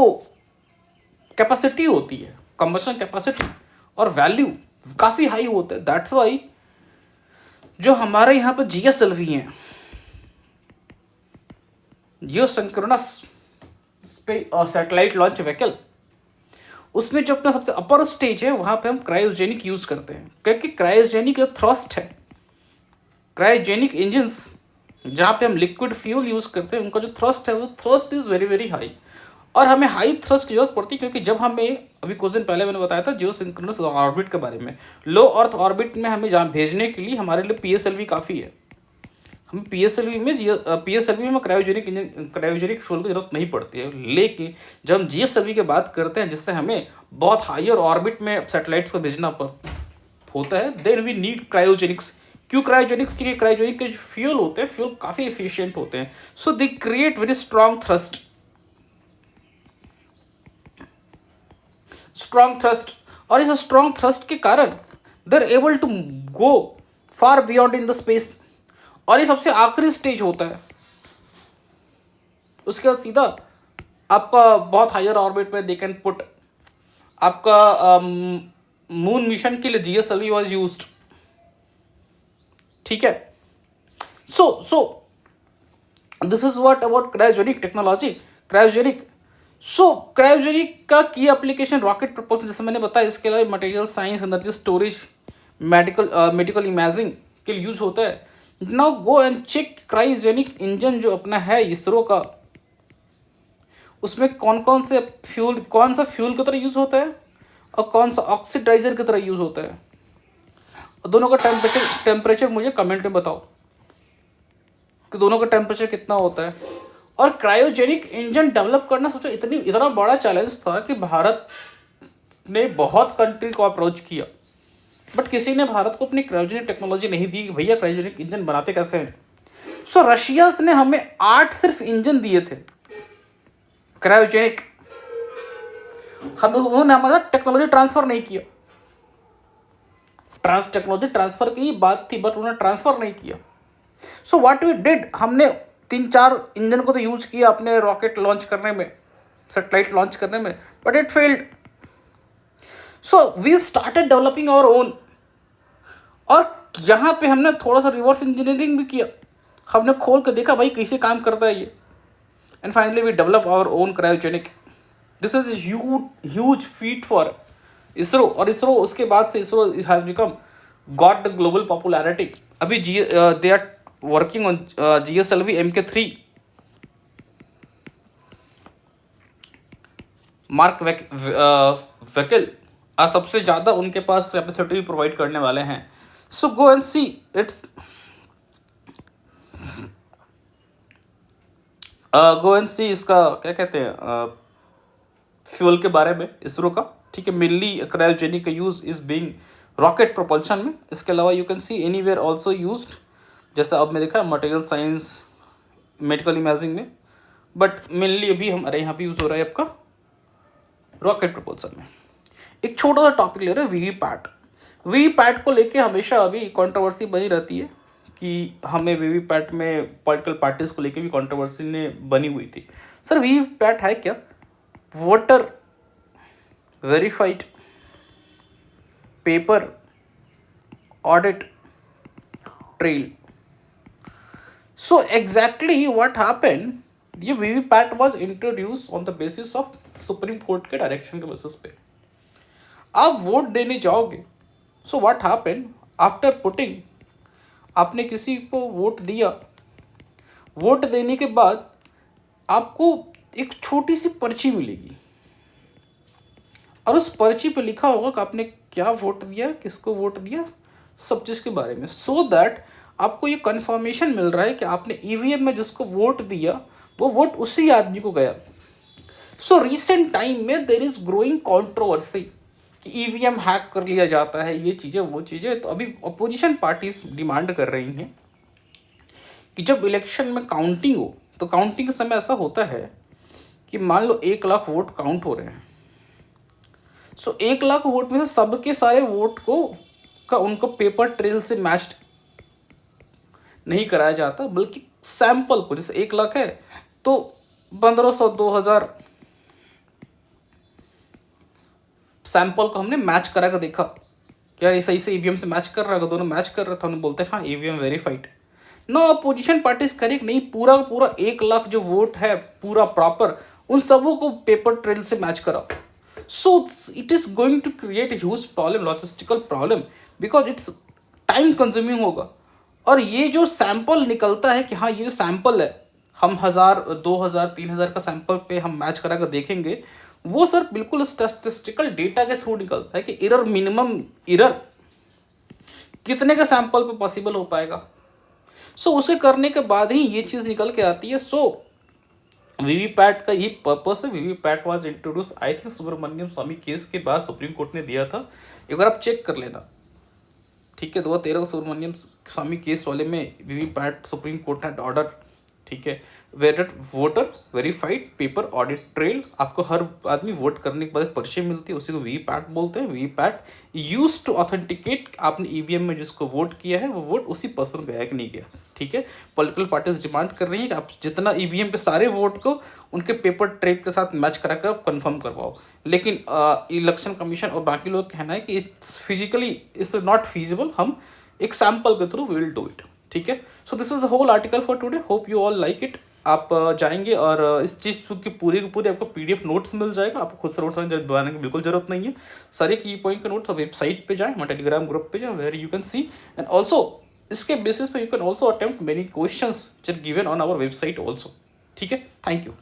कैपेसिटी होती है, कंबशन कैपेसिटी और वैल्यू काफ़ी हाई होता है। दैट्स वाई जो हमारे यहाँ पर GSLV हैं, जियो सिंक्रोनस सैटेलाइट लॉन्च व्हीकल, उसमें जो अपना सबसे अपर स्टेज है वहाँ पे हम क्रायोजेनिक यूज़ करते हैं, क्योंकि क्रायोजेनिक जो थ्रस्ट है, क्रायोजेनिक इंजन्स जहाँ पे हम लिक्विड फ्यूल यूज़ करते हैं, उनका जो थ्रस्ट है वो thrust is very very high. और हमें हाई थ्रस्ट की जरूरत पड़ती है, क्योंकि जब हमें अभी कुछ दिन पहले मैंने बताया था जियो सिंक्रोनस ऑर्बिट के बारे में, लो अर्थ ऑर्बिट में हमें जहाँ भेजने के लिए हमारे लिए PSLV काफ़ी है। हम PSLV में क्रायोजेनिक फ्यूल की जरूरत नहीं पड़ती है। लेकिन जब हम GSLV की बात करते हैं, जिससे हमें बहुत हायर ऑर्बिट में सैटेलाइट्स को भेजना होता है, देन वी नीड क्रायोजेनिक्स। क्यों क्रायोजेनिक्स? क्योंकि क्रायोजेनिक के जो फ्यूल होते हैं, फ्यूल काफ़ी एफिशिएंट होते हैं। So they create very strong thrust, और इस स्ट्रॉन्ग थ्रस्ट के कारण they are able to go far beyond in the space. और ये सबसे आखिरी स्टेज होता है, उसके बाद सीधा आपका बहुत हायर ऑर्बिट में दे कैन पुट आपका मून मिशन के लिए GSLV वाज यूज्ड, ठीक है। So this is what about cryogenic technology. Cryogenic का की एप्लीकेशन रॉकेट प्रपोजल, जैसे मैंने बताया। इसके अलावा material science, energy storage, medical imaging के लिए यूज होता है। Now go and check cryogenic engine जो अपना है इसरो का, उसमें कौन सा फ्यूल की तरह यूज होता है और कौन सा ऑक्सीडाइजर की तरह यूज होता है। और दोनों का टेम्परेचर मुझे कमेंट में बताओ कि दोनों का टेम्परेचर कितना होता है। और क्रायोजेनिक इंजन डेवलप करना सोचो इतना बड़ा चैलेंज था कि भारत ने बहुत कंट्री को अप्रोच किया, बट किसी ने भारत को अपनी क्रायोजेनिक टेक्नोलॉजी नहीं दी कि भैया क्रायोजेनिक इंजन बनाते कैसे हैं। सो रशिया ने हमें 8 सिर्फ इंजन दिए थे क्रायोजेनिक। उन्होंने हमारा टेक्नोलॉजी ट्रांसफर नहीं किया। टेक्नोलॉजी ट्रांसफर की बात थी, बट उन्होंने ट्रांसफर नहीं किया। सो व्हाट वी डिड, हमने 3-4 इंजन को तो यूज किया अपने रॉकेट लॉन्च करने में, सैटेलाइट लॉन्च करने में, but it failed. So we started developing our own. और यहाँ पे हमने थोड़ा सा रिवर्स इंजीनियरिंग भी किया, हमने खोल कर देखा भाई कैसे काम करता है ये, and finally we develop our own cryogenic. This is huge feat for ISRO. और इसरो उसके बाद से ISRO has become got the global popularity. अभी they are working on GSLV Mk3 mark vehicle, और सबसे ज़्यादा उनके पास कैपेसिटी भी प्रोवाइड करने वाले हैं। सो गो एंड सी इट्स इसका क्या कहते हैं फ्यूल के बारे में इसरो का, ठीक है। मेनली क्रायोजेनिक का use is being rocket propulsion में। इसके अलावा you can C anywhere also used, जैसा अब मैं देखा मटेरियल साइंस, मेडिकल इमेजिंग में, बट मेनली अभी हमारे यहाँ पे यूज़ हो रहा है आपका रॉकेट प्रपोजल में। एक छोटा सा टॉपिक ले रहे हैं वीवीपैट को लेके हमेशा अभी कंट्रोवर्सी बनी रहती है कि हमें वीवीपैट में पॉलिटिकल पार्टीज को लेके भी कंट्रोवर्सी ने बनी हुई थी। सर वीवीपैट है क्या? Voter verified paper audit trail. So exactly what happened, ये VVPAT was introduced on the basis of supreme court के डायरेक्शन के बेसिस पे। आप वोट देने जाओगे, so what happen after putting, आपने किसी को वोट दिया, वोट देने के बाद आपको एक छोटी सी पर्ची मिलेगी और उस पर्ची पे लिखा होगा कि आपने क्या वोट दिया, किसको वोट दिया, सब चीज़ के बारे में, सो दैट आपको ये कन्फर्मेशन मिल रहा है कि आपने ईवीएम में जिसको वोट दिया वो वोट उसी आदमी को गया। सो रिसेंट टाइम में देयर इज ग्रोइंग कंट्रोवर्सी कि ईवीएम हैक कर लिया जाता है, ये चीज़ें वो चीज़ें। तो अभी अपोजिशन पार्टीज डिमांड कर रही हैं कि जब इलेक्शन में काउंटिंग हो, तो काउंटिंग के समय ऐसा होता है कि मान लो 1 लाख वोट काउंट हो रहे हैं। सो 1 लाख वोट में से सबके सारे वोट को उनको पेपर ट्रेल से मैच नहीं कराया जाता, बल्कि सैंपल को, जैसे 1 लाख है तो 1500 2000 सैंपल को हमने मैच करा कर देखा क्या ये सही से ईवीएम से मैच कर रहा है, दोनों मैच कर रहा था, हमने बोलते हैं हाँ EVM verified. No opposition party is correct, नहीं पूरा का पूरा 1 लाख जो वोट है पूरा प्रॉपर उन सबों को पेपर ट्रेल से मैच करा। So it is going to create huge problem, logistical problem, because it's time consuming होगा। और ये जो सैंपल निकलता है कि हाँ ये जो सैंपल है हम 1000 2000 3000 का सैंपल पे हम मैच करा कर देखेंगे, वो सर बिल्कुल स्टैटिस्टिकल डेटा के थ्रू निकलता है कि एरर मिनिमम एरर कितने का सैंपल पे पॉसिबल हो पाएगा। सो उसे करने के बाद ही ये चीज़ निकल के आती है। सो वीवीपैट का ये पर्पस है। VVPAT was introduce I think Subramanian Swamy case के बाद सुप्रीम कोर्ट ने दिया था, एक बार आप चेक कर लेना, ठीक है। 2013 को सुब्रमण्यम स्वामी केस वाले में वीवीपैट सुप्रीम कोर्ट ने ऑर्डर, ठीक है, weighted voter verified paper audit trail, आपको हर आदमी वोट करने के बाद पर्ची मिलती है, उसी को वीवीपैट बोलते हैं। वीवीपैट यूज टू ऑथेंटिकेट आपने ईवीएम में जिसको वोट किया है वो वोट उसी पर्सन पे है कि नहीं गया, ठीक है। पॉलिटिकल पार्टीज डिमांड कर रही है कि आप जितना ईवीएम के सारे वोट को उनके पेपर ट्रेल के साथ मैच करा कर आप कन्फर्म करवाओ, लेकिन इलेक्शन कमीशन और बाकी लोग कहना है कि it's physically it's not feasible, हम एक सैंपल के through we will do it, ठीक है। So this is the whole article for today, hope you all like it. आप जाएंगे और इस चीज़ की पूरी आपको पीडीएफ नोट्स मिल जाएगा, आपको खुद से नोट्स बनाने की बिल्कुल जरूरत नहीं है। सारे की पॉइंट के नोट्स वेबसाइट पे जाएं, हमारे टेलीग्राम ग्रुप पे जाएं, where you can see and also इसके बेसिस पे you can also attempt many questions which are given on our website also, ठीक है। Thank you.